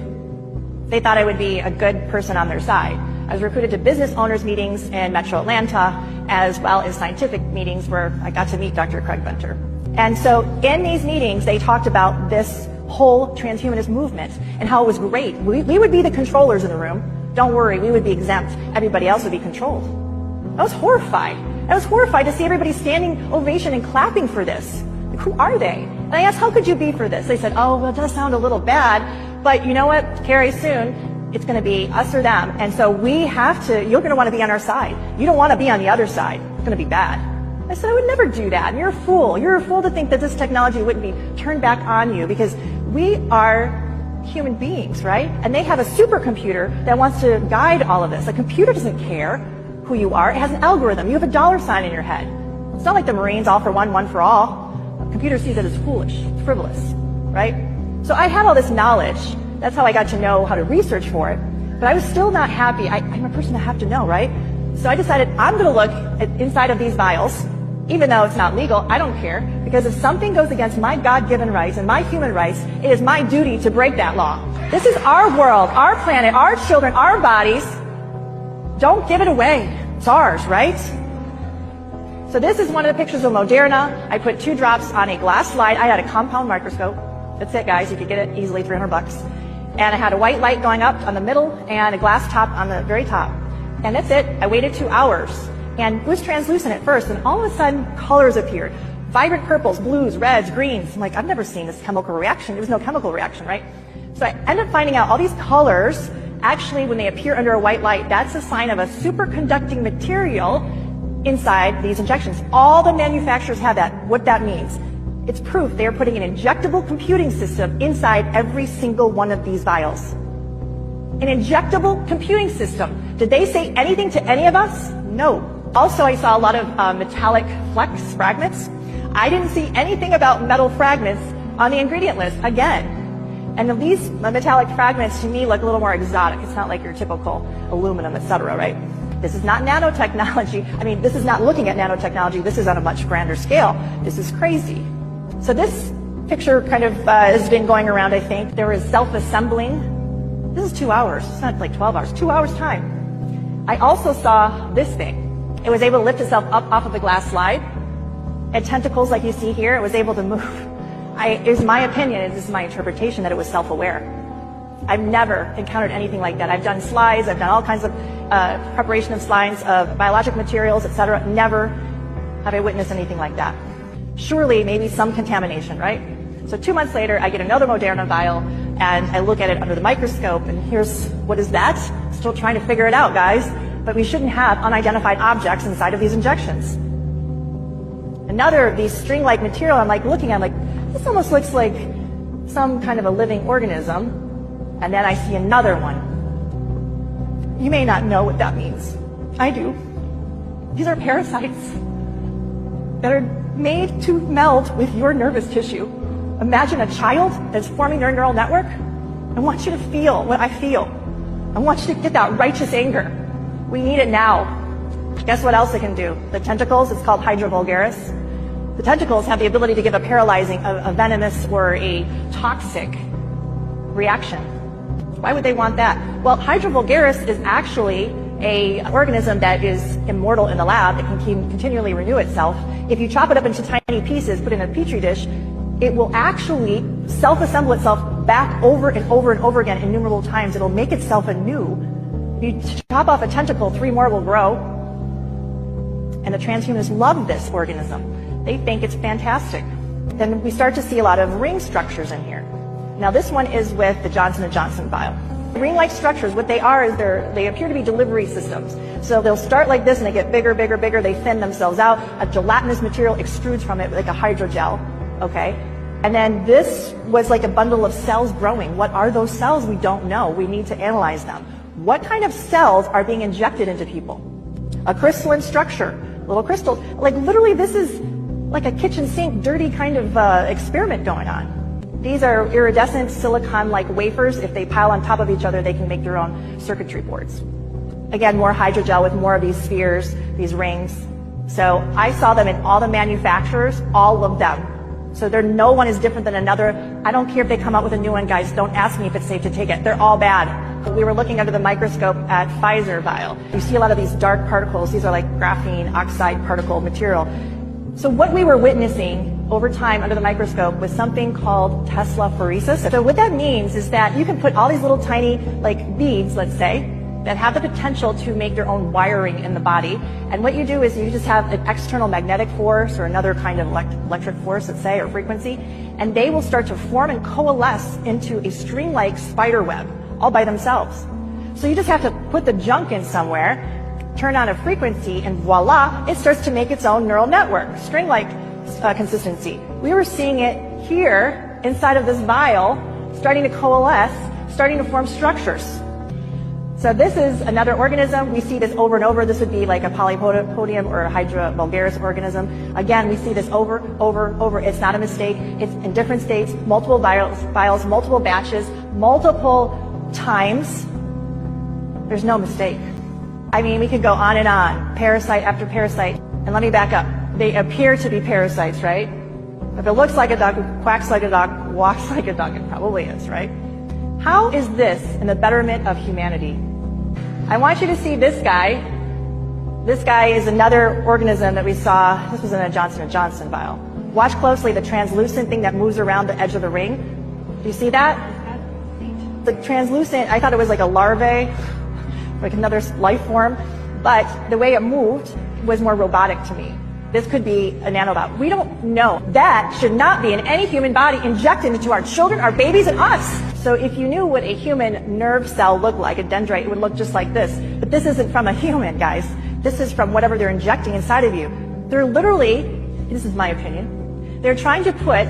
They thought I would be a good person on their side. I was recruited to business owners meetings in Metro Atlanta, as well as scientific meetings where I got to meet Dr. Craig Venter. And so in these meetings, they talked about this whole transhumanist movement and how it was great. We would be the controllers in the room. Don't worry, we would be exempt. Everybody else would be controlled. I was horrified. I was horrified to see everybody standing ovation and clapping for this. Like, who are they? And I asked, how could you be for this? They said, oh, well, it does sound a little bad, but you know what, Carrie, soon it's going to be us or them. And so we have to, you're going to want to be on our side. You don't want to be on the other side. It's going to be bad. I said, I would never do that. And you're a fool. You're a fool to think that this technology wouldn't be turned back on you, because we are human beings, right? And they have a supercomputer that wants to guide all of this. A computer doesn't care who you are. It has an algorithm. You have a $sign in your head. It's not like the Marines, all for one, one for all. A computer sees it as foolish, it's frivolous, right? So I had all this knowledge. That's how I got to know how to research for it. But I was still not happy. I'm a person that have to know, right? So I decided I'm going to look at inside of these vials, even though it's not legal. I don't care, because if something goes against my God-given rights and my human rights, it is my duty to break that law. This is our world, our planet, our children, our bodies. Don't give it away. It's ours, right? So this is one of the pictures of Moderna. I put 2 drops on a glass slide. I had a compound microscope. That's it, guys. You could get it easily, $300. And I had a white light going up on the middle and a glass top on the very top. And that's it. I waited 2 hours. And it was translucent at first, and all of a sudden, colors appeared. Vibrant purples, blues, reds, greens. I'm like, I've never seen this chemical reaction. There was no chemical reaction, right? So I ended up finding out all these colors, actually, when they appear under a white light, that's a sign of a superconducting material inside these injections. All the manufacturers have that. What that means, it's proof they are putting an injectable computing system inside every single one of these vials. An injectable computing system. Did they say anything to any of us? No. Also, I saw a lot of metallic flex fragments. I didn't see anything about metal fragments on the ingredient list, again. And these metallic fragments, to me, look a little more exotic. It's not like your typical aluminum, etc., right? This is not nanotechnology. I mean, this is not looking at nanotechnology. This is on a much grander scale. This is crazy. So this picture kind of has been going around, I think. There is self-assembling. This is 2 hours. It's not like 12 hours. 2 hours time. I also saw this thing. It was able to lift itself up off of the glass slide. It had tentacles like you see here. It was able to move. It was my opinion, this is my interpretation, that it was self-aware. I've never encountered anything like that. I've done slides. I've done all kinds of preparation of slides of biologic materials, etc. Never have I witnessed anything like that. Surely, maybe some contamination, right? So 2 months later, I get another Moderna vial, and I look at it under the microscope, and here's, what is that? Still trying to figure it out, guys. But we shouldn't have unidentified objects inside of these injections. Another of these string-like material, I'm like looking at, like, this almost looks like some kind of a living organism. And then I see another one. You may not know what that means. I do. These are parasites that are made to meld with your nervous tissue. Imagine a child that's forming their neural network. I want you to feel what I feel. I want you to get that righteous anger. We need it now. Guess what else it can do? The tentacles, it's called Hydra vulgaris. The tentacles have the ability to give a paralyzing, a venomous, or a toxic reaction. Why would they want that? Well, Hydra vulgaris is actually an organism that is immortal in the lab. It can continually renew itself. If you chop it up into tiny pieces, put it in a petri dish, it will actually self-assemble itself back over and over and over again innumerable times. It'll make itself anew. If you chop off a tentacle, 3 more will grow. And the transhumanists love this organism. They think it's fantastic. Then we start to see a lot of ring structures in here. Now this one is with the Johnson & Johnson vial. Ring-like structures, what they are is they appear to be delivery systems. So they'll start like this and they get bigger, bigger, bigger. They thin themselves out. A gelatinous material extrudes from it like a hydrogel, okay? And then this was like a bundle of cells growing. What are those cells? We don't know. We need to analyze them. What kind of cells are being injected into people? A crystalline structure, little crystals. Like literally this is like a kitchen sink, dirty kind of experiment going on. These are iridescent silicon-like wafers. If they pile on top of each other, they can make their own circuitry boards. Again, more hydrogel with more of these spheres, these rings. So I saw them in all the manufacturers, all of them. So no one is different than another. I don't care if they come out with a new one, guys. Don't ask me if it's safe to take it. They're all bad. We were looking under the microscope at Pfizer vial. You see a lot of these dark particles. These are like graphene oxide particle material. So what we were witnessing over time under the microscope was something called Tesla phoresis. So what that means is that you can put all these little tiny like beads, let's say, that have the potential to make their own wiring in the body. And what you do is you just have an external magnetic force or another kind of electric force, let's say, or frequency, and they will start to form and coalesce into a string-like spider web all by themselves. So you just have to put the junk in somewhere, turn on a frequency, and voila, it starts to make its own neural network, string-like consistency. We were seeing it here inside of this vial, starting to coalesce, starting to form structures. So this is another organism. We see this over and over. This would be like a polypodium or a Hydra vulgaris organism. Again, we see this over. It's not a mistake. It's in different states, multiple vials, multiple batches, multiple times. There's no mistake. I mean, we could go on and on, parasite after parasite. And let me back up. They appear to be parasites, right? If it looks like a dog, quacks like a dog, walks like a dog, it probably is, right? How is this in the betterment of humanity? I want you to see this guy. This guy is another organism that we saw. This was in a Johnson & Johnson vial. Watch closely the translucent thing that moves around the edge of the ring. Do you see that? The translucent, I thought it was like a larvae, like another life form, but the way it moved was more robotic to me. This could be a nanobot. We don't know. That should not be in any human body injected into our children, our babies, and us. So if you knew what a human nerve cell looked like, a dendrite, it would look just like this. But this isn't from a human, guys. This is from whatever they're injecting inside of you. They're literally, this is my opinion, they're trying to put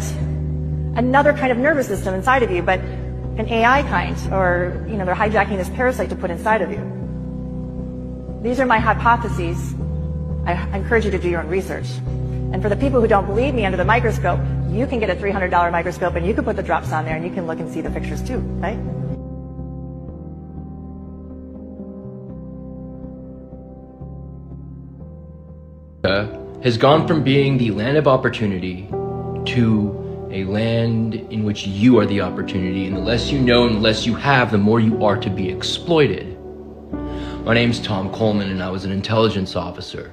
another kind of nervous system inside of you, but an AI kind, or they're hijacking this parasite to put inside of you. These are my hypotheses. I encourage you to do your own research. And for the people who don't believe me under the microscope, you can get a $300 microscope and you can put the drops on there and you can look and see the pictures too, right?
Has gone from being the land of opportunity to a land in which you are the opportunity, and the less you know and the less you have, the more you are to be exploited. My name's Tom Coleman and I was an intelligence officer.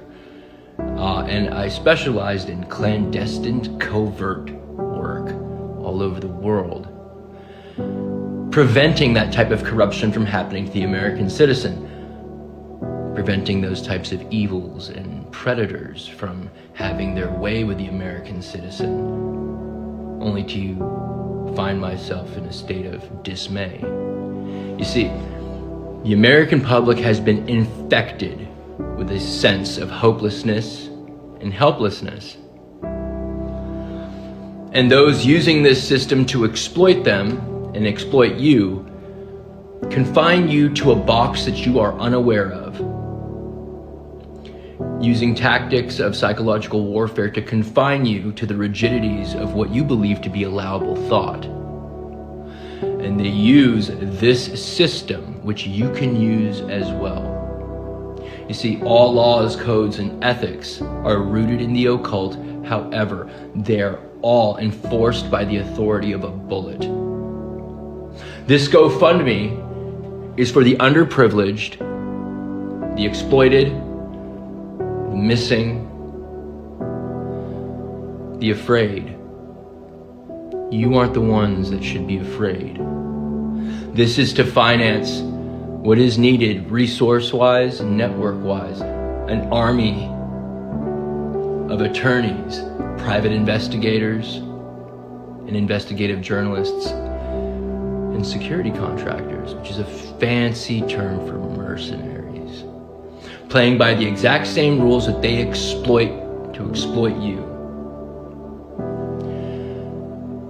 And I specialized in clandestine, covert work all over the world, preventing that type of corruption from happening to the American citizen, preventing those types of evils and predators from having their way with the American citizen, only to find myself in a state of dismay. You see, the American public has been infected with a sense of hopelessness and helplessness. And those using this system to exploit them and exploit you confine you to a box that you are unaware of, using tactics of psychological warfare to confine you to the rigidities of what you believe to be allowable thought. And they use this system, which you can use as well. You see, all laws, codes, and ethics are rooted in the occult. However, they're all enforced by the authority of a bullet. This GoFundMe is for the underprivileged, the exploited, the missing, the afraid. You aren't the ones that should be afraid. This is to finance what is needed resource-wise and network-wise. An army of attorneys, private investigators, and investigative journalists, and security contractors, which is a fancy term for mercenaries, playing by the exact same rules that they exploit to exploit you.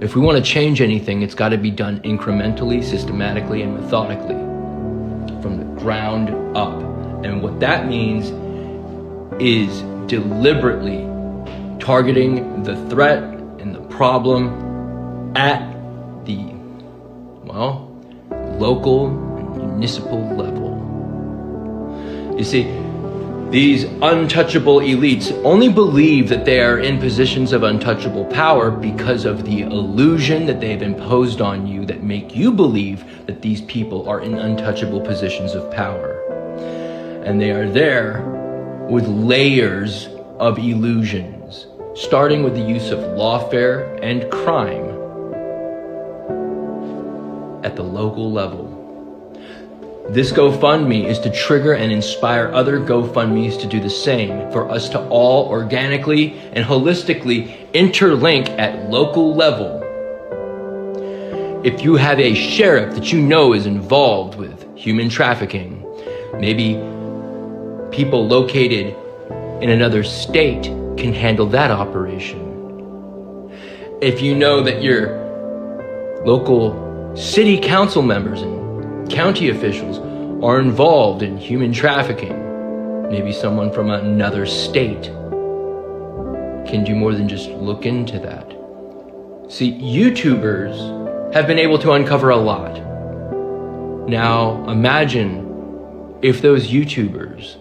If we want to change anything, it's got to be done incrementally, systematically, and methodically, from the ground up. And what that means is deliberately targeting the threat and the problem at the, local and municipal level. You see, these untouchable elites only believe that they are in positions of untouchable power because of the illusion that they've imposed on you that make you believe that these people are in untouchable positions of power. And they are there with layers of illusions, starting with the use of lawfare and crime at the local level. This GoFundMe is to trigger and inspire other GoFundMes to do the same, for us to all organically and holistically interlink at local level. If you have a sheriff that you know is involved with human trafficking, maybe people located in another state can handle that operation. If you know that your local city council members and county officials are involved in human trafficking, maybe someone from another state can do more than just look into that. See, YouTubers have been able to uncover a lot. Now, imagine if those YouTubers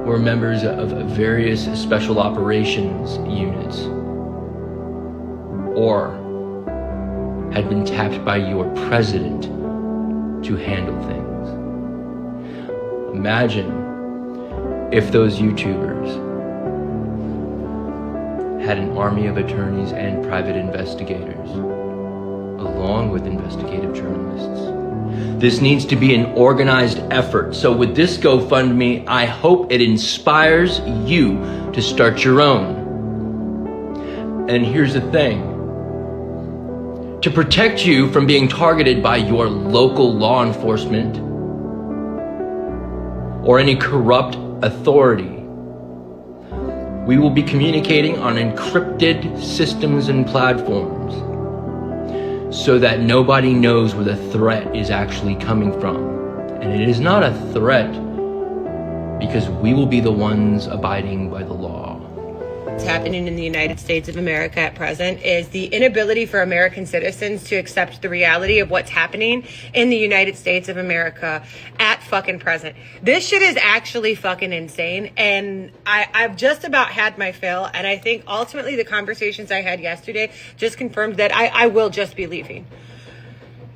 were members of various special operations units, or had been tapped by your president to handle things. Imagine if those YouTubers had an army of attorneys and private investigators, along with investigative journalists. This needs to be an organized effort. So with this GoFundMe, I hope it inspires you to start your own. And here's the thing. To protect you from being targeted by your local law enforcement or any corrupt authority, we will be communicating on encrypted systems and platforms so that nobody knows where the threat is actually coming from. And it is not a threat because we will be the ones abiding by the law.
What's happening in the United States of America at present is the inability for American citizens to accept the reality of what's happening in the United States of America at fucking present. This shit is actually fucking insane, and I've just about had my fill, and I think ultimately the conversations I had yesterday just confirmed that I will just be leaving.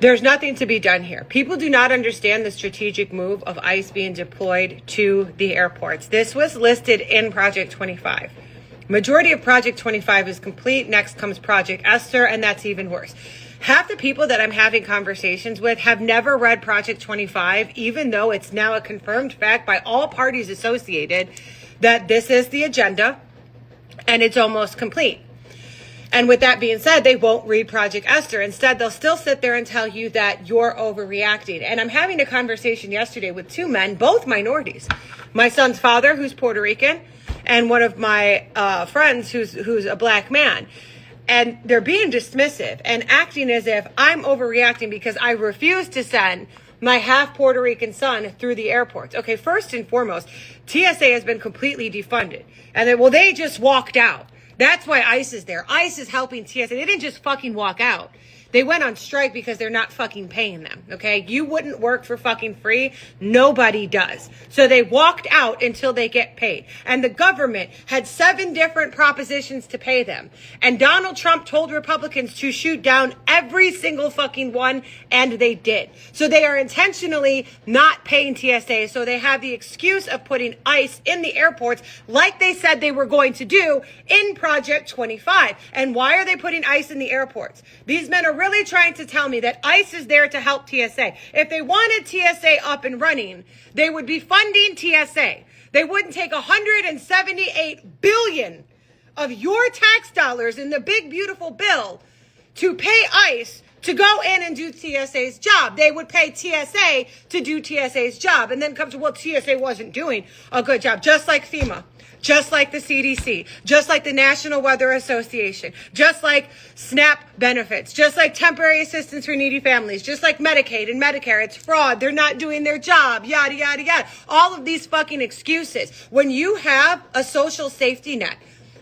There's nothing to be done here. People do not understand the strategic move of ICE being deployed to the airports. This was listed in Project 25. Majority of Project 25 is complete. Next comes Project Esther, and that's even worse. Half the people that I'm having conversations with have never read Project 25, even though it's now a confirmed fact by all parties associated that this is the agenda and it's almost complete. And with that being said, they won't read Project Esther. Instead, they'll still sit there and tell you that you're overreacting. And I'm having a conversation yesterday with two men, both minorities. My son's father, who's Puerto Rican, and one of my friends who's a black man. And they're being dismissive and acting as if I'm overreacting because I refuse to send my half Puerto Rican son through the airports. Okay, first and foremost, TSA has been completely defunded. And they just walked out. That's why ICE is there. ICE is helping TSA. They didn't just fucking walk out. They went on strike because they're not fucking paying them, okay? You wouldn't work for fucking free. Nobody does. So they walked out until they get paid. And the government had 7 different propositions to pay them. And Donald Trump told Republicans to shoot down every single fucking one, and they did. So they are intentionally not paying TSA, so they have the excuse of putting ICE in the airports like they said they were going to do in Project 25. And why are they putting ICE in the airports? These men are really trying to tell me that ICE is there to help TSA. If they wanted TSA up and running, they would be funding TSA. They wouldn't take $178 billion of your tax dollars in the big, beautiful bill to pay ICE to go in and do TSA's job. They would pay TSA to do TSA's job. And then comes, well, TSA wasn't doing a good job, just like FEMA. Just like the CDC, just like the National Weather Association, just like SNAP benefits, just like temporary assistance for needy families, just like Medicaid and Medicare. It's fraud. They're not doing their job, yada, yada, yada. All of these fucking excuses. When you have a social safety net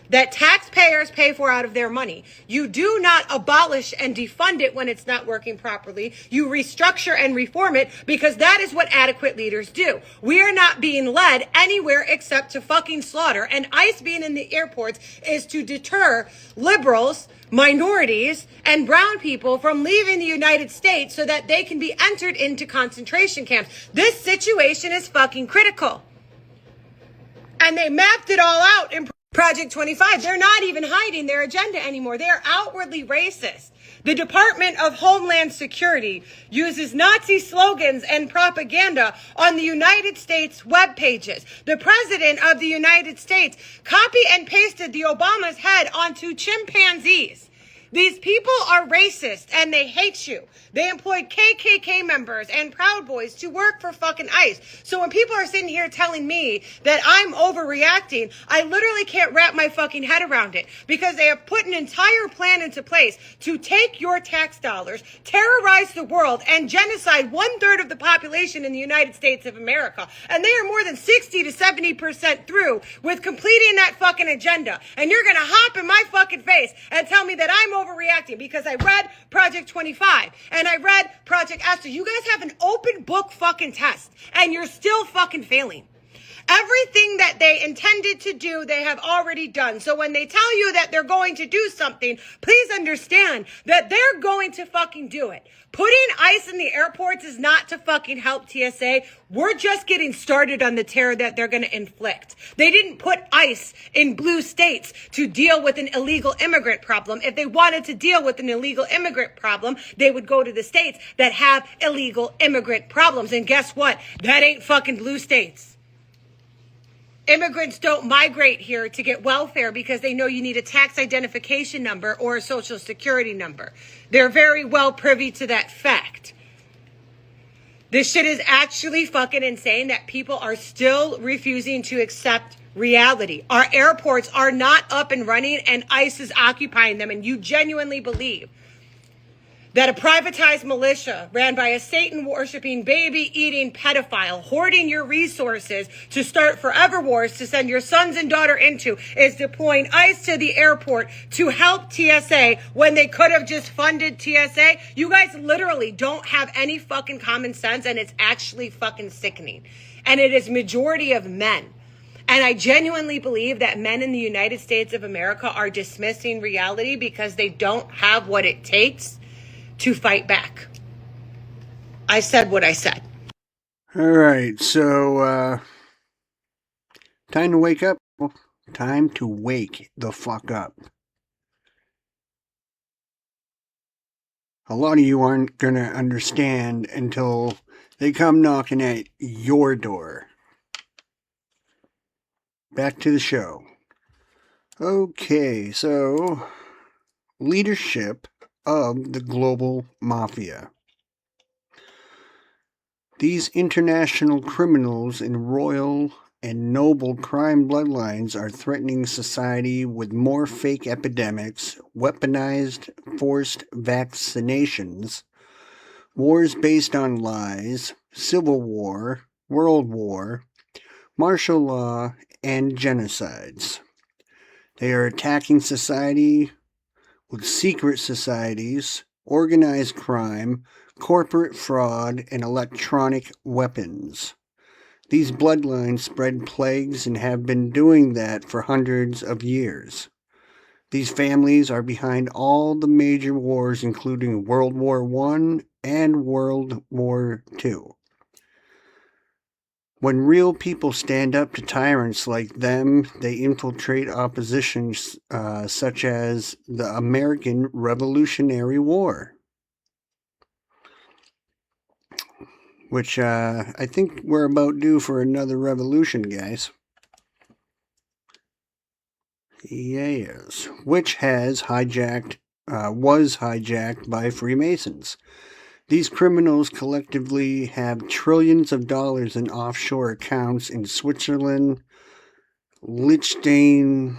that taxpayers pay for out of their money. You do not abolish and defund it when it's not working properly. You restructure and reform it because that is what adequate leaders do. We are not being led anywhere except to fucking slaughter. And ICE being in the airports is to deter liberals, minorities, and brown people from leaving the United States so that they can be entered into concentration camps. This situation is fucking critical. And they mapped it all out in Project 25. They're not even hiding their agenda anymore. They're outwardly racist. The Department of Homeland Security uses Nazi slogans and propaganda on the United States web pages. The President of the United States copy and pasted the Obama's head onto chimpanzees. These people are racist and they hate you. They employed KKK members and Proud Boys to work for fucking ICE. So when people are sitting here telling me that I'm overreacting, I literally can't wrap my fucking head around it because they have put an entire plan into place to take your tax dollars, terrorize the world, and genocide 1/3 of the population in the United States of America. And they are more than 60 to 70% through with completing that fucking agenda. And you're gonna hop in my fucking face and tell me that I'm overreacting because I read Project 25 and I read Project Esther. You guys have an open book fucking test and you're still fucking failing. Everything that they intended to do, they have already done. So when they tell you that they're going to do something, please understand that they're going to fucking do it. Putting ICE in the airports is not to fucking help TSA. We're just getting started on the terror that they're going to inflict. They didn't put ICE in blue states to deal with an illegal immigrant problem. If they wanted to deal with an illegal immigrant problem, they would go to the states that have illegal immigrant problems. And guess what? That ain't fucking blue states. Immigrants don't migrate here to get welfare because they know you need a tax identification number or a social security number. They're very well privy to that fact. This shit is actually fucking insane that people are still refusing to accept reality. Our airports are not up and running and ICE is occupying them, and you genuinely believe that a privatized militia ran by a Satan-worshipping, baby-eating pedophile hoarding your resources to start forever wars to send your sons and daughter into is deploying ICE to the airport to help TSA when they could have just funded TSA. You guys literally don't have any fucking common sense, and it's actually fucking sickening. And it is majority of men. And I genuinely believe that men in the United States of America are dismissing reality because they don't have what it takes to fight back. I said what I said.
All right, so time to wake up. Time to wake the fuck up. A lot of you aren't going to understand until they come knocking at your door. Back to the show. Okay, so leadership of the global mafia. These international criminals in royal and noble crime bloodlines are threatening society with more fake epidemics, weaponized forced vaccinations, wars based on lies, civil war, world war, martial law, and genocides. They are attacking society with secret societies, organized crime, corporate fraud, and electronic weapons. These bloodlines spread plagues and have been doing that for hundreds of years. These families are behind all the major wars, including World War I and World War II. When real people stand up to tyrants like them, they infiltrate oppositions such as the American Revolutionary War, which I think we're about due for another revolution, guys. Yes, which was hijacked by Freemasons. These criminals collectively have trillions of dollars in offshore accounts in Switzerland, Liechtenstein,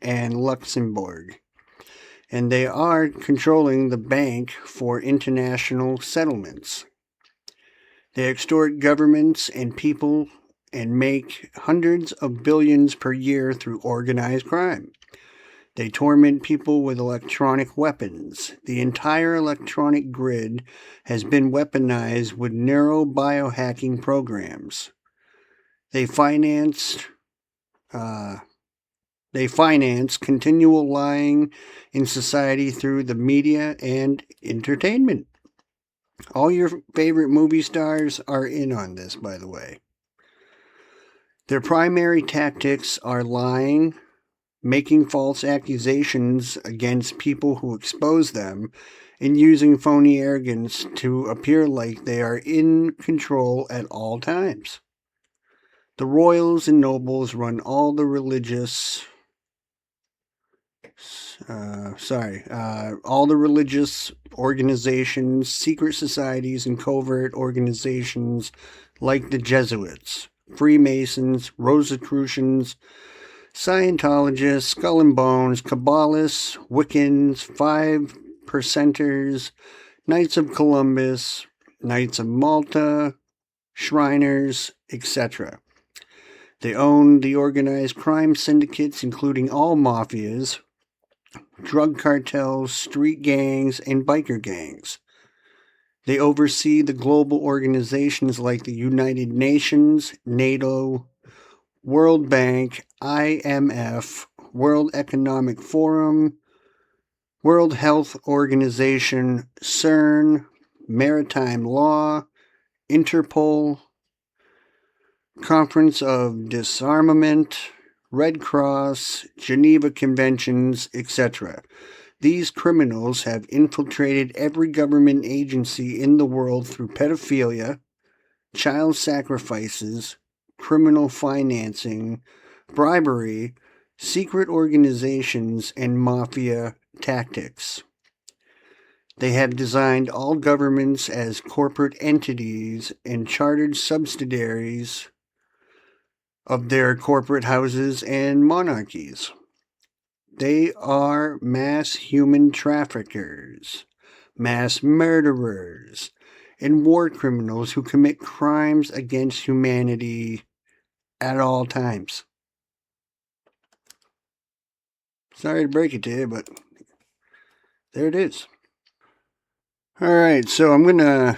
and Luxembourg. And they are controlling the bank for international settlements. They extort governments and people and make hundreds of billions per year through organized crime. They torment people with electronic weapons. The entire electronic grid has been weaponized with neurobiohacking programs. They finance continual lying in society through the media and entertainment. All your favorite movie stars are in on this, by the way. Their primary tactics are lying, making false accusations against people who expose them, and using phony arrogance to appear like they are in control at all times. The royals and nobles run all the religious organizations, secret societies, and covert organizations like the Jesuits, Freemasons, Rosicrucians, Scientologists, Skull and Bones, Kabbalists, Wiccans, Five Percenters, Knights of Columbus, Knights of Malta, Shriners, etc. They own the organized crime syndicates, including all mafias, drug cartels, street gangs, and biker gangs. They oversee the global organizations like the United Nations, NATO, World Bank, IMF, World Economic Forum, World Health Organization, CERN, Maritime Law, Interpol, Conference of Disarmament, Red Cross, Geneva Conventions, etc. These criminals have infiltrated every government agency in the world through pedophilia, child sacrifices, criminal financing, bribery, secret organizations, and mafia tactics. They have designed all governments as corporate entities and chartered subsidiaries of their corporate houses and monarchies. They are mass human traffickers, mass murderers, and war criminals who commit crimes against humanity at all times. Sorry to break it to you, but there it is. Alright, so I'm going to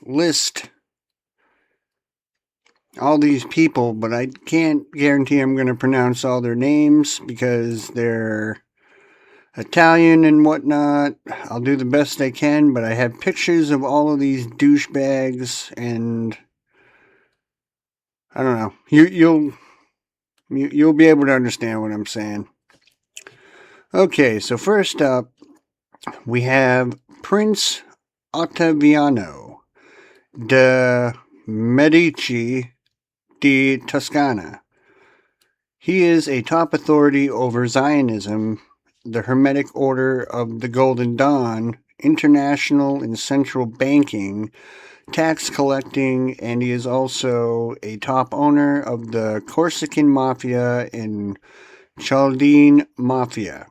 list all these people, but I can't guarantee I'm going to pronounce all their names because they're Italian and whatnot. I'll do the best I can, but I have pictures of all of these douchebags, and I don't know. You'll be able to understand what I'm saying. Okay, so first up, we have Prince Ottaviano de' Medici di Toscana. He is a top authority over Zionism, the Hermetic Order of the Golden Dawn, international and central banking, tax collecting, and he is also a top owner of the Corsican Mafia and Chaldean Mafia.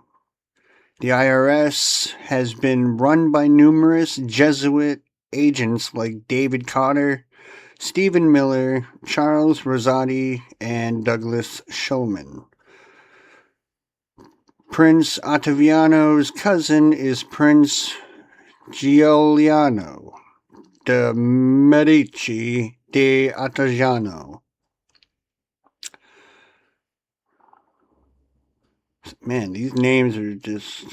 The IRS has been run by numerous Jesuit agents like David Cotter, Stephen Miller, Charles Rosati, and Douglas Shulman. Prince Ottaviano's cousin is Prince Giuliano de' Medici di Ottaviano. Man, these names are just...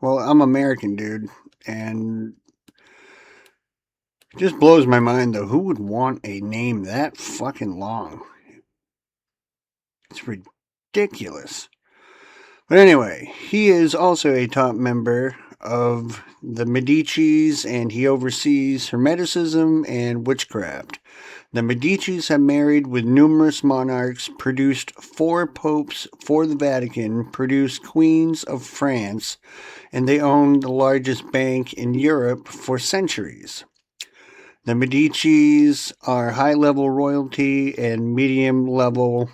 Well, I'm American, dude, and it just blows my mind, though. Who would want a name that fucking long? It's ridiculous. But anyway, he is also a top member of the Medicis, and he oversees Hermeticism and witchcraft. The Medicis have married with numerous monarchs, produced 4 popes for the Vatican, produced queens of France, and they own the largest bank in Europe for centuries. The Medicis are high-level royalty and medium-level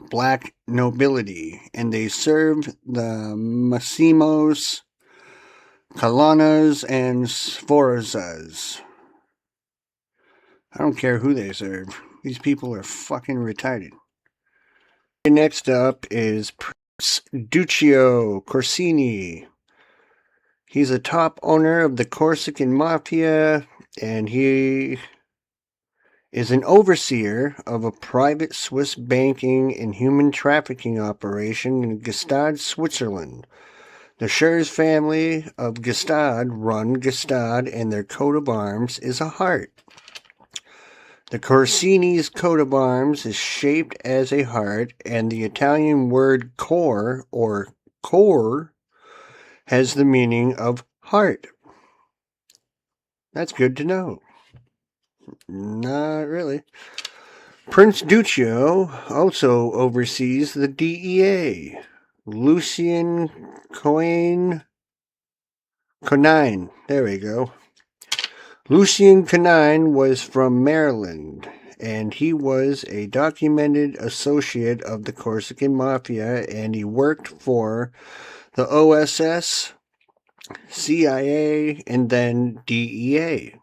black nobility, and they serve the Massimos, Calanas, and Sforzas. I don't care who they serve. These people are fucking retarded. Next up is Prince Duccio Corsini. He's a top owner of the Corsican Mafia, and he is an overseer of a private Swiss banking and human trafficking operation in Gstaad, Switzerland. The Schurz family of Gstaad run Gstaad, and their coat of arms is a heart. The Corsini's coat of arms is shaped as a heart, and the Italian word cor, or core, has the meaning of heart. That's good to know. Not really. Prince Duccio also oversees the DEA. Lucien Conine. There we go. Lucien Conine was from Maryland, and he was a documented associate of the Corsican Mafia, and he worked for the OSS, CIA, and then DEA.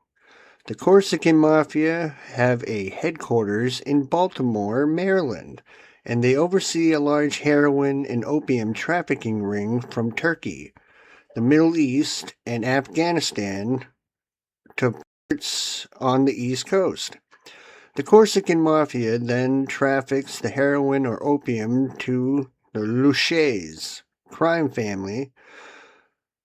The Corsican Mafia have a headquarters in Baltimore, Maryland, and they oversee a large heroin and opium trafficking ring from Turkey, the Middle East, and Afghanistan to ports on the East Coast. The Corsican Mafia then traffics the heroin or opium to the Lucchese crime family,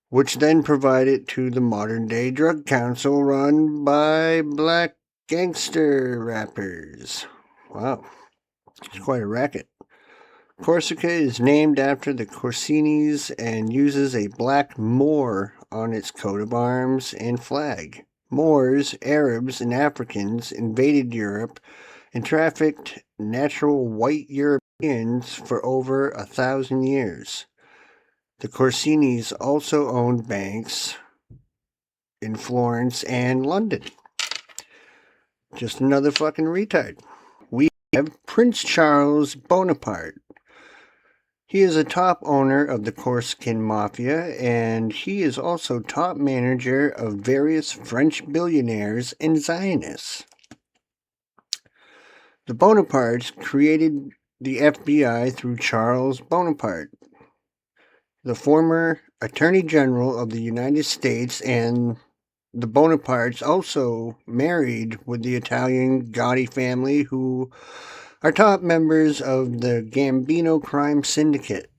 which then provide it to the modern-day drug council run by black gangster rappers. Wow, it's quite a racket. Corsica is named after the Corsinis and uses a black Moor on its coat of arms and flag. Moors, Arabs, and Africans invaded Europe and trafficked natural white Europeans for over 1,000 years. The Corsinis also owned banks in Florence and London. Just another fucking retard. We have Prince Charles Bonaparte. He is a top owner of the Corsican Mafia, and he is also top manager of various French billionaires and Zionists. The Bonapartes created the FBI through Charles Bonaparte, the former Attorney General of the United States, and the Bonapartes also married with the Italian Gotti family, who are top members of the Gambino crime syndicate.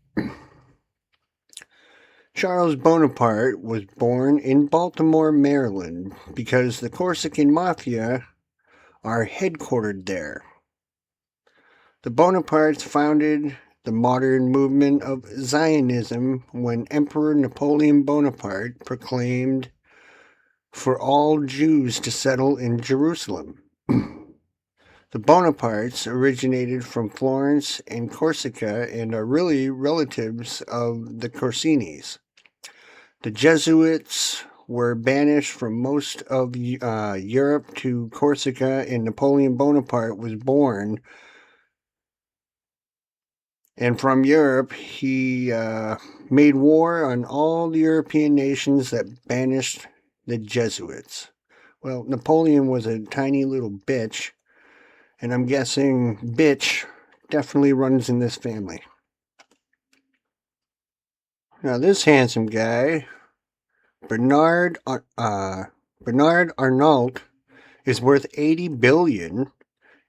Charles Bonaparte was born in Baltimore, Maryland, because the Corsican Mafia are headquartered there. The Bonapartes founded the modern movement of Zionism when Emperor Napoleon Bonaparte proclaimed for all Jews to settle in Jerusalem. The Bonapartes originated from Florence and Corsica and are really relatives of the Corsinis. The Jesuits were banished from most of Europe to Corsica, and Napoleon Bonaparte was born. And from Europe, he made war on all the European nations that banished the Jesuits. Well, Napoleon was a tiny little bitch, and I'm guessing bitch definitely runs in this family. Now, this handsome guy, Bernard Arnault, is worth $80 billion,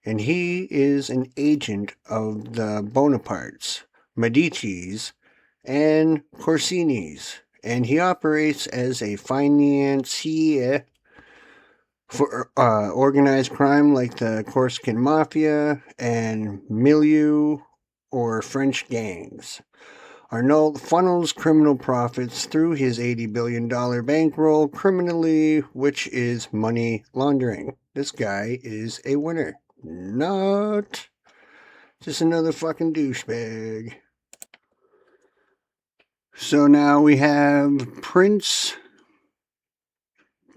and he is an agent of the Bonapartes, Medicis, and Corsinis, and he operates as a financier for organized crime like the Corsican Mafia and Milieu or French gangs. Arnault funnels criminal profits through his $80 billion bankroll criminally, which is money laundering. This guy is a winner. Not just another fucking douchebag. So now we have Prince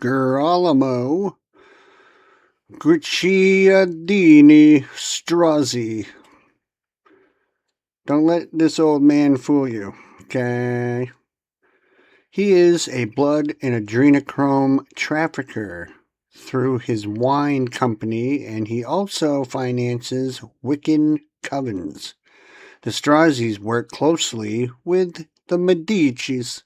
Girolamo Guicciardini Strozzi. Don't let this old man fool you, okay? He is a blood and adrenochrome trafficker, through his wine company, and he also finances Wiccan covens. The Strazis work closely with the Medicis.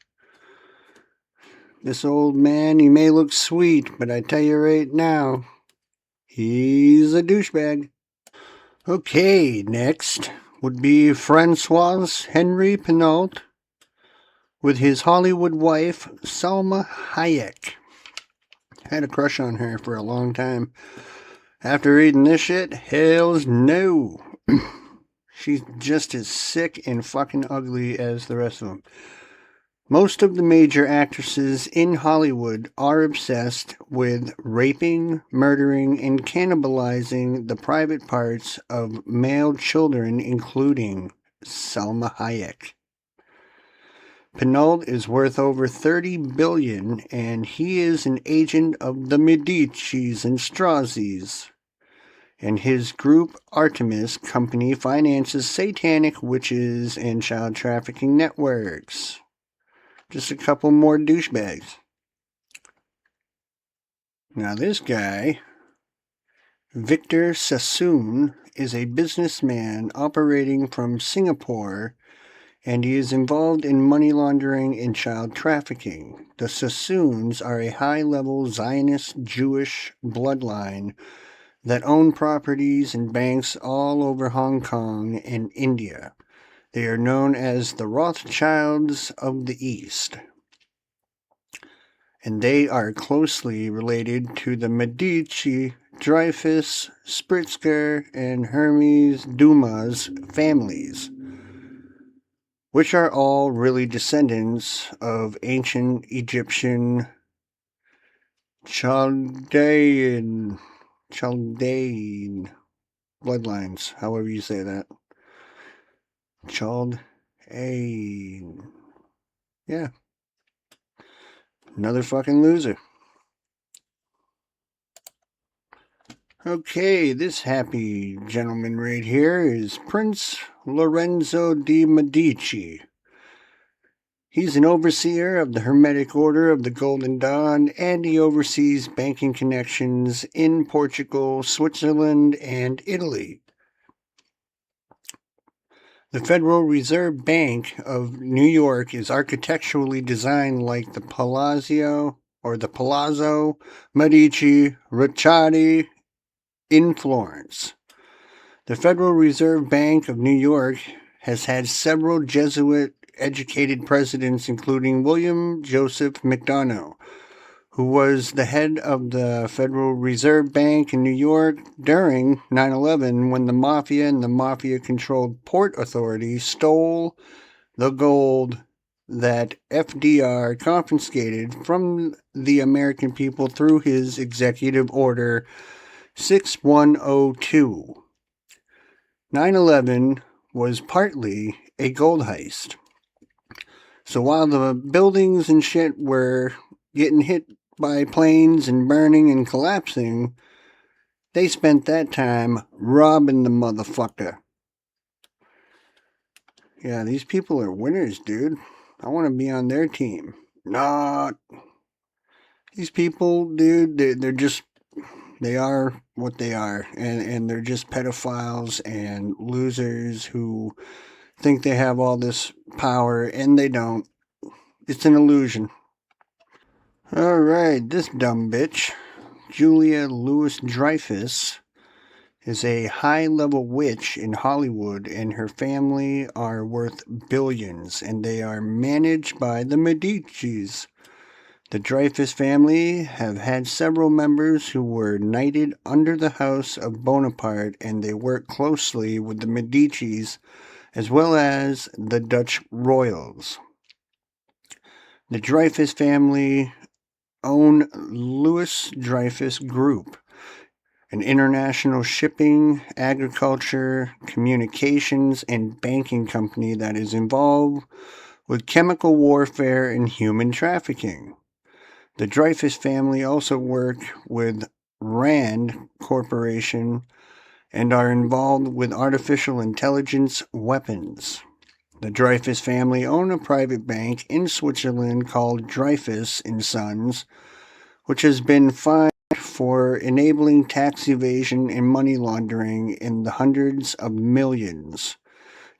This old man, he may look sweet, but I tell you right now, he's a douchebag. Okay, next would be Francois Henry Pinault with his Hollywood wife, Salma Hayek. Had a crush on her for a long time. After reading this shit, hells no. She's just as sick and fucking ugly as the rest of them. Most of the major actresses in Hollywood are obsessed with raping, murdering, and cannibalizing the private parts of male children, including Salma Hayek. Pinault is worth over $30 billion, and he is an agent of the Medicis and Strazis. And his group Artemis Company finances satanic witches and child trafficking networks. Just a couple more douchebags. Now this guy, Victor Sassoon, is a businessman operating from Singapore, and he is involved in money laundering and child trafficking. The Sassoons are a high-level Zionist Jewish bloodline that own properties and banks all over Hong Kong and India. They are known as the Rothschilds of the East, and they are closely related to the Medici, Dreyfus, Spritzker, and Hermes Dumas families, which are all really descendants of ancient Egyptian Chaldean bloodlines, however you say that. Chaldean. Yeah. Another fucking loser. Okay, this happy gentleman right here is Prince Lorenzo de' Medici. He's an overseer of the Hermetic Order of the Golden Dawn, and he oversees banking connections in Portugal, Switzerland, and Italy. The Federal Reserve Bank of New York is architecturally designed like the Palazzo Medici Ricciardi in Florence. The Federal Reserve Bank of New York has had several Jesuit-educated presidents, including William Joseph McDonough, who was the head of the Federal Reserve Bank in New York during 9/11 when the Mafia and the Mafia-controlled Port Authority stole the gold that FDR confiscated from the American people through his Executive Order 6102. 9/11 was partly a gold heist. So while the buildings and shit were getting hit by planes and burning and collapsing, they spent that time robbing the motherfucker. Yeah, these people are winners, dude. I want to be on their team. Not. These people, dude, they are what they are. And they're just pedophiles and losers who think they have all this power, and they don't. It's an illusion. Alright, this dumb bitch, Julia Louis-Dreyfus, is a high-level witch in Hollywood, and her family are worth billions, and they are managed by the Medicis. The Dreyfus family have had several members who were knighted under the House of Bonaparte, and they work closely with the Medicis as well as the Dutch royals. The Dreyfus family own Louis Dreyfus Group, an international shipping, agriculture, communications, and banking company that is involved with chemical warfare and human trafficking. The Dreyfus family also work with RAND Corporation and are involved with artificial intelligence weapons. The Dreyfus family own a private bank in Switzerland called Dreyfus & Sons, which has been fined for enabling tax evasion and money laundering in the hundreds of millions.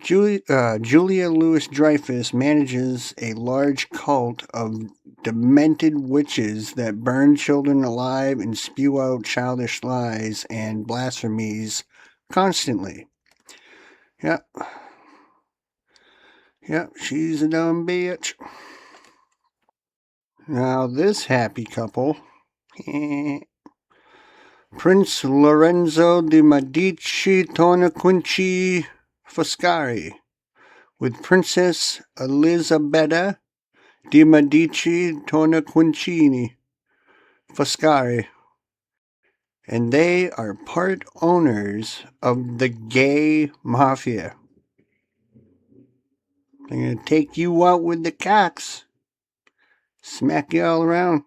Julia Louis-Dreyfus manages a large cult of demented witches that burn children alive and spew out childish lies and blasphemies constantly. Yep. Yep, she's a dumb bitch. Now this happy couple, Prince Lorenzo de Medici Tornaquinci Foscari, with Princess Elisabetta de Medici Tornaquinci Foscari, and they are part owners of the gay mafia. They're going to take you out with the cocks, smack you all around.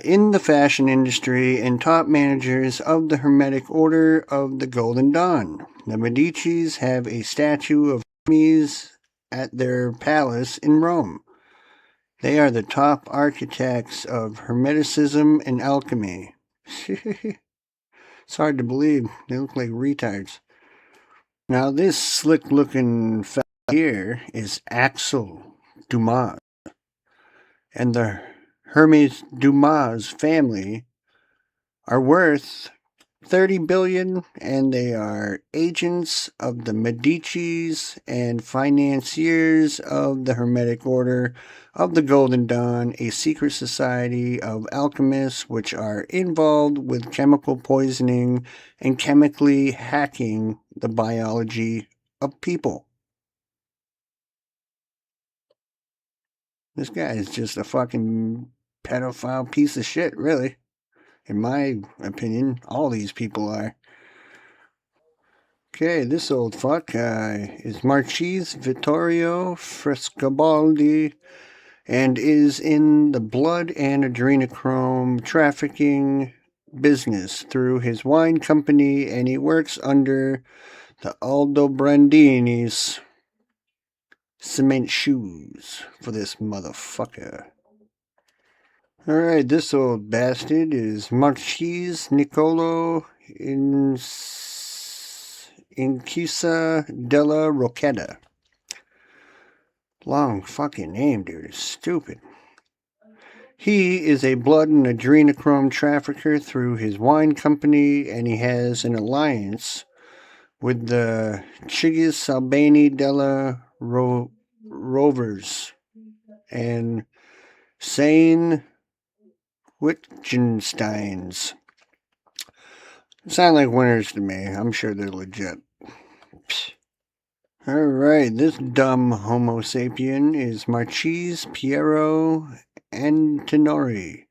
In the fashion industry and top managers of the Hermetic Order of the Golden Dawn. The Medicis have a statue of Hermes at their palace in Rome. They are the top architects of Hermeticism and alchemy. It's hard to believe. They look like retards. Now this slick-looking fella here is Axel Dumas. And the Hermes Dumas family are worth $30 billion, and they are agents of the Medicis and financiers of the Hermetic Order of the Golden Dawn, a secret society of alchemists which are involved with chemical poisoning and chemically hacking the biology of people. This guy is just a fucking pedophile piece of shit, really. In my opinion, all these people are. Okay, this old fuck is Marchese Vittorio Frescobaldi and is in the blood and adrenochrome trafficking business through his wine company, and he works under the Aldobrandini's cement shoes for this motherfucker. Alright, this old bastard is Marchese Niccolo Incisa della Rocchetta. Long fucking name, dude. It's stupid. He is a blood and adrenochrome trafficker through his wine company, and he has an alliance with the Chigis Albani della Rovers and Sane Wittgensteins. Sound like winners to me. I'm sure they're legit. Alright, this dumb homo sapien is Marchese Piero Antinori.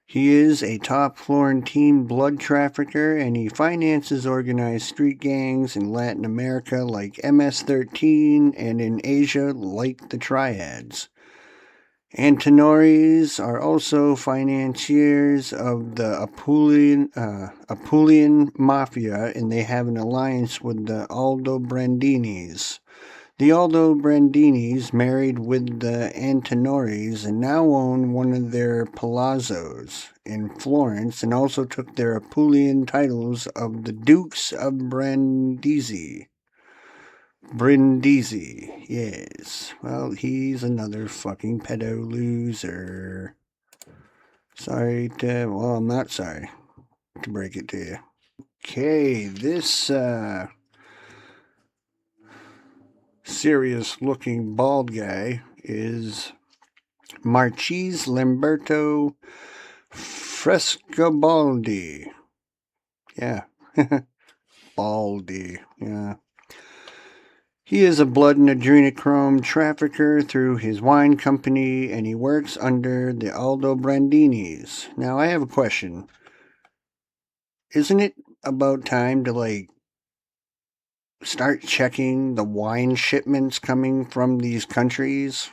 He is a top Florentine blood trafficker, and he finances organized street gangs in Latin America like MS-13 and in Asia like the Triads. Antinoris are also financiers of the Apulian Mafia, and they have an alliance with the Aldobrandinis. The Aldobrandinis married with the Antinoris and now own one of their palazzos in Florence, and also took their Apulian titles of the Dukes of Brindisi. Brindisi, yes. Well, he's another fucking pedo loser. I'm not sorry to break it to you. Okay, this serious-looking bald guy is Marchese Lamberto Frescobaldi. Yeah, Baldi, yeah. He is a blood and adrenochrome trafficker through his wine company, and he works under the Aldobrandinis. Now, I have a question. Isn't it about time to, start checking the wine shipments coming from these countries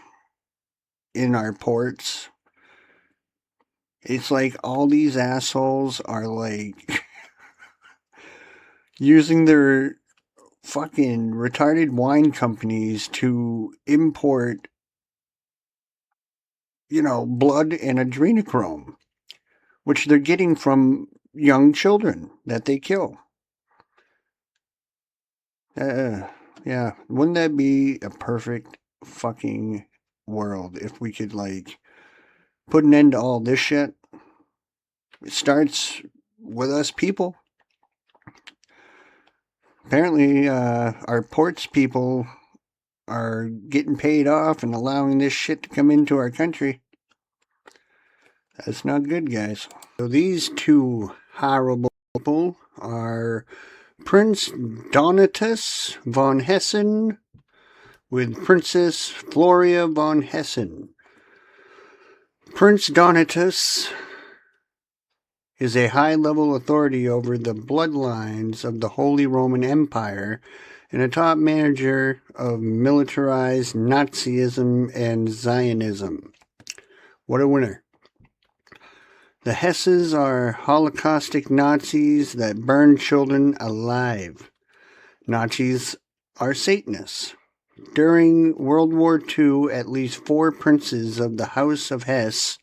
in our ports? It's like all these assholes are, using their fucking retarded wine companies to import, blood and adrenochrome. which they're getting from young children that they kill. Yeah, wouldn't that be a perfect fucking world if we could, like, put an end to all this shit? It starts with us people. Apparently, our ports people are getting paid off and allowing this shit to come into our country. That's not good, guys. So these two horrible people are Prince Donatus von Hessen with Princess Floria von Hessen. Prince Donatus is a high-level authority over the bloodlines of the Holy Roman Empire and a top manager of militarized Nazism and Zionism. What a winner. The Hesses are Holocaustic Nazis that burn children alive. Nazis are Satanists. During World War II, at least 4 princes of the House of Hesse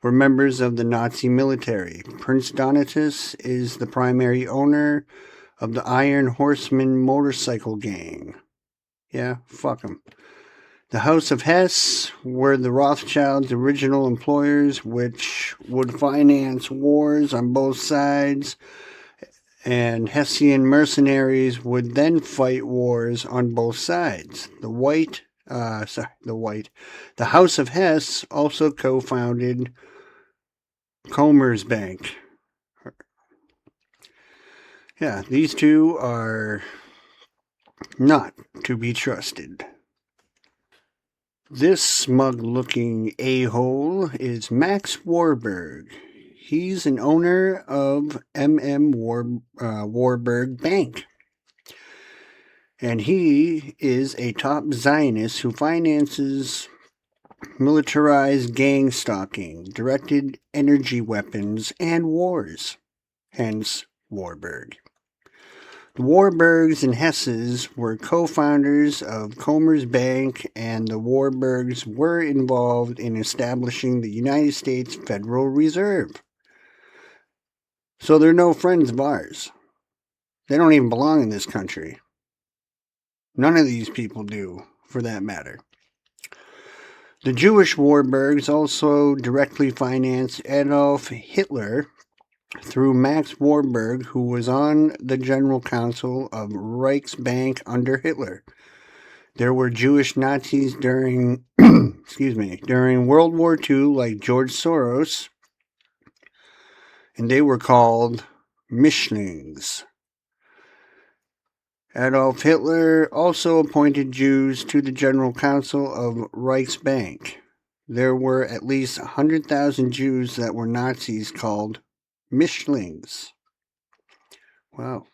were members of the Nazi military. Prince Donatus is the primary owner of the Iron Horseman motorcycle gang. Yeah, fuck them. The House of Hesse were the Rothschilds' original employers, which would finance wars on both sides, and Hessian mercenaries would then fight wars on both sides. The House of Hesse also co-founded Commerzbank. Yeah, these two are not to be trusted. This smug-looking a-hole is Max Warburg. He's an owner of Warburg Bank. And he is a top Zionist who finances militarized gang stalking, directed energy weapons, and wars. Hence, Warburg. The Warburgs and Hesses were co-founders of Commerzbank, and the Warburgs were involved in establishing the United States Federal Reserve. So they're no friends of ours. They don't even belong in this country. None of these people do, for that matter. The Jewish Warburgs also directly financed Adolf Hitler through Max Warburg, who was on the General Council of Reichsbank under Hitler. There were Jewish Nazis during during World War II, like George Soros, and they were called Mischlings. Adolf Hitler also appointed Jews to the General Council of Reichsbank. There were at least 100,000 Jews that were Nazis called Mischlings. Wow.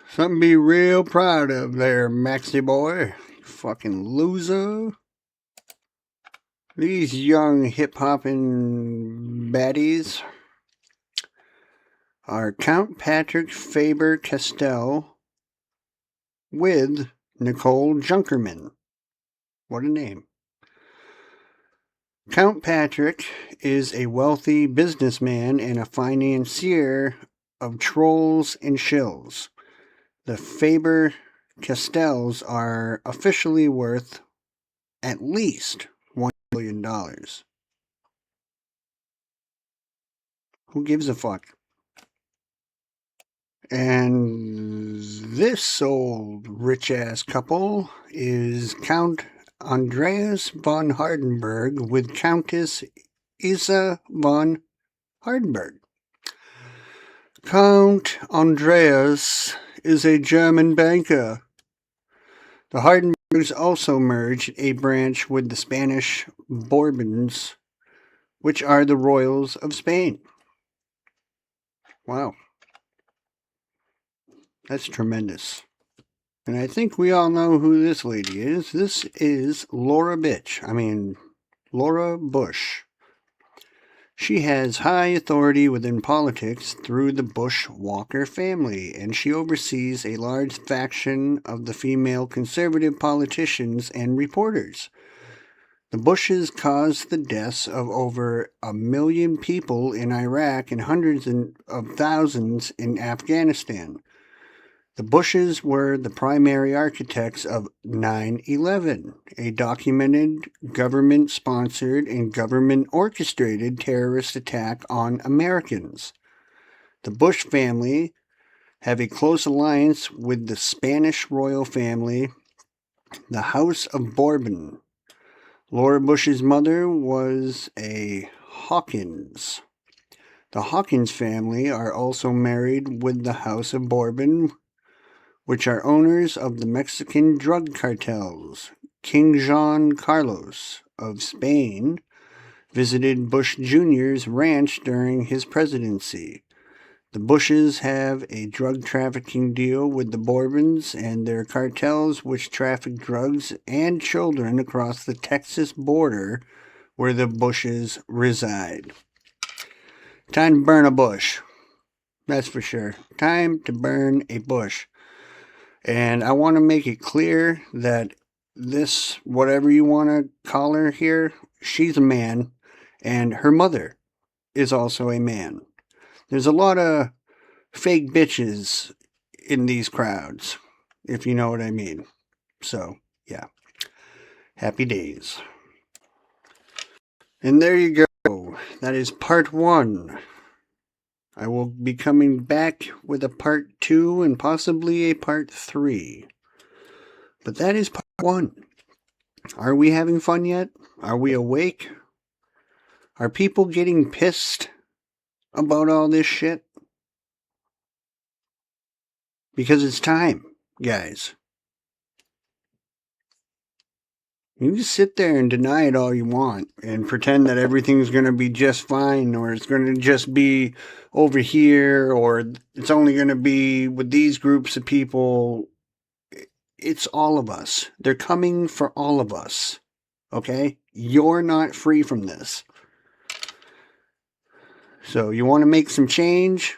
Something to be real proud of there, Maxie boy. You fucking loser. These young hip-hopping baddies are Count Patrick Faber-Castell with Nicole Junkerman. What a name. Count Patrick is a wealthy businessman and a financier of trolls and shills. The Faber-Castells are officially worth at least $1 billion. Who gives a fuck? And this old rich-ass couple is Count Andreas von Hardenberg with Countess Isa von Hardenberg. Count Andreas is a German banker. The Hardenbergs also merged a branch with the Spanish Bourbons, which are the royals of Spain. Wow. That's tremendous. And I think we all know who this lady is. This is Laura Bush. She has high authority within politics through the Bush-Walker family, and she oversees a large faction of the female conservative politicians and reporters. The Bushes caused the deaths of over 1 million people in Iraq and hundreds of thousands in Afghanistan. The Bushes were the primary architects of 9/11, a documented, government-sponsored, and government-orchestrated terrorist attack on Americans. The Bush family have a close alliance with the Spanish royal family, the House of Bourbon. Laura Bush's mother was a Hawkins. The Hawkins family are also married with the House of Bourbon, which are owners of the Mexican drug cartels. King Juan Carlos of Spain visited Bush Jr.'s ranch during his presidency. The Bushes have a drug trafficking deal with the Bourbons and their cartels, which traffic drugs and children across the Texas border where the Bushes reside. Time to burn a bush. That's for sure. Time to burn a bush. And I want to make it clear that this, whatever you want to call her here, she's a man, and her mother is also a man. There's a lot of fake bitches in these crowds, if you know what I mean. So, yeah. Happy days. And there you go. That is part 1. I will be coming back with a part 2 and possibly a part 3. But that is part 1. Are we having fun yet? Are we awake? Are people getting pissed about all this shit? Because it's time, guys. You can just sit there and deny it all you want and pretend that everything's going to be just fine, or it's going to just be over here, or it's only going to be with these groups of people. It's all of us. They're coming for all of us. Okay? You're not free from this. So you want to make some change?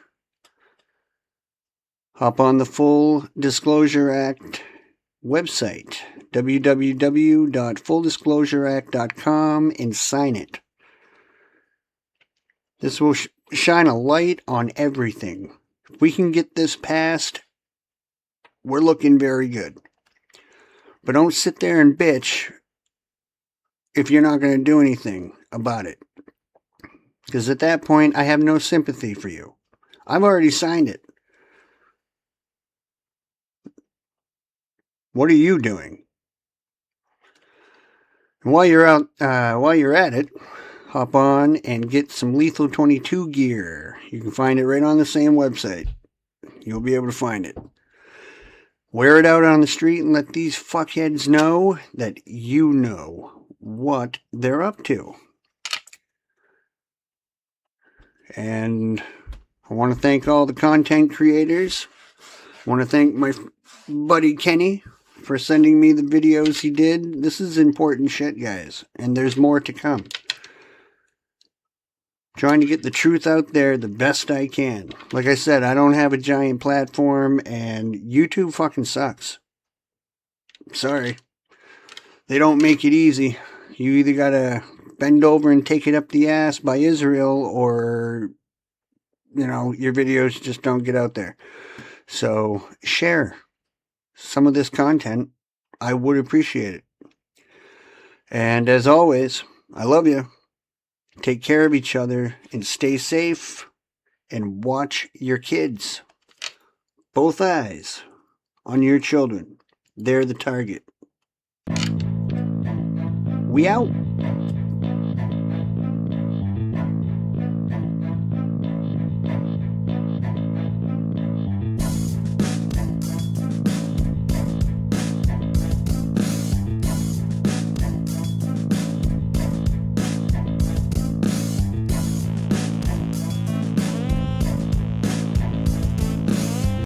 Hop on the Full Disclosure Act website, www.fulldisclosureact.com, and sign it. This will shine a light on everything. If we can get this passed, we're looking very good. But don't sit there and bitch if you're not going to do anything about it. Because at that point, I have no sympathy for you. I've already signed it. What are you doing? And while you're at it, hop on and get some Lethal 22 gear. You can find it right on the same website. You'll be able to find it. Wear it out on the street and let these fuckheads know that you know what they're up to. And I want to thank all the content creators. I want to thank my buddy Kenny for sending me the videos he did. This is important shit, guys. And there's more to come. Trying to get the truth out there the best I can. Like I said, I don't have a giant platform, and YouTube fucking sucks. Sorry. They don't make it easy. You either gotta bend over and take it up the ass by Israel, or, you know, your videos just don't get out there. So, share some of this content. I would appreciate it. And as always, I love you. Take care of each other and stay safe, and watch your kids. Both eyes on your children. They're the target. We out.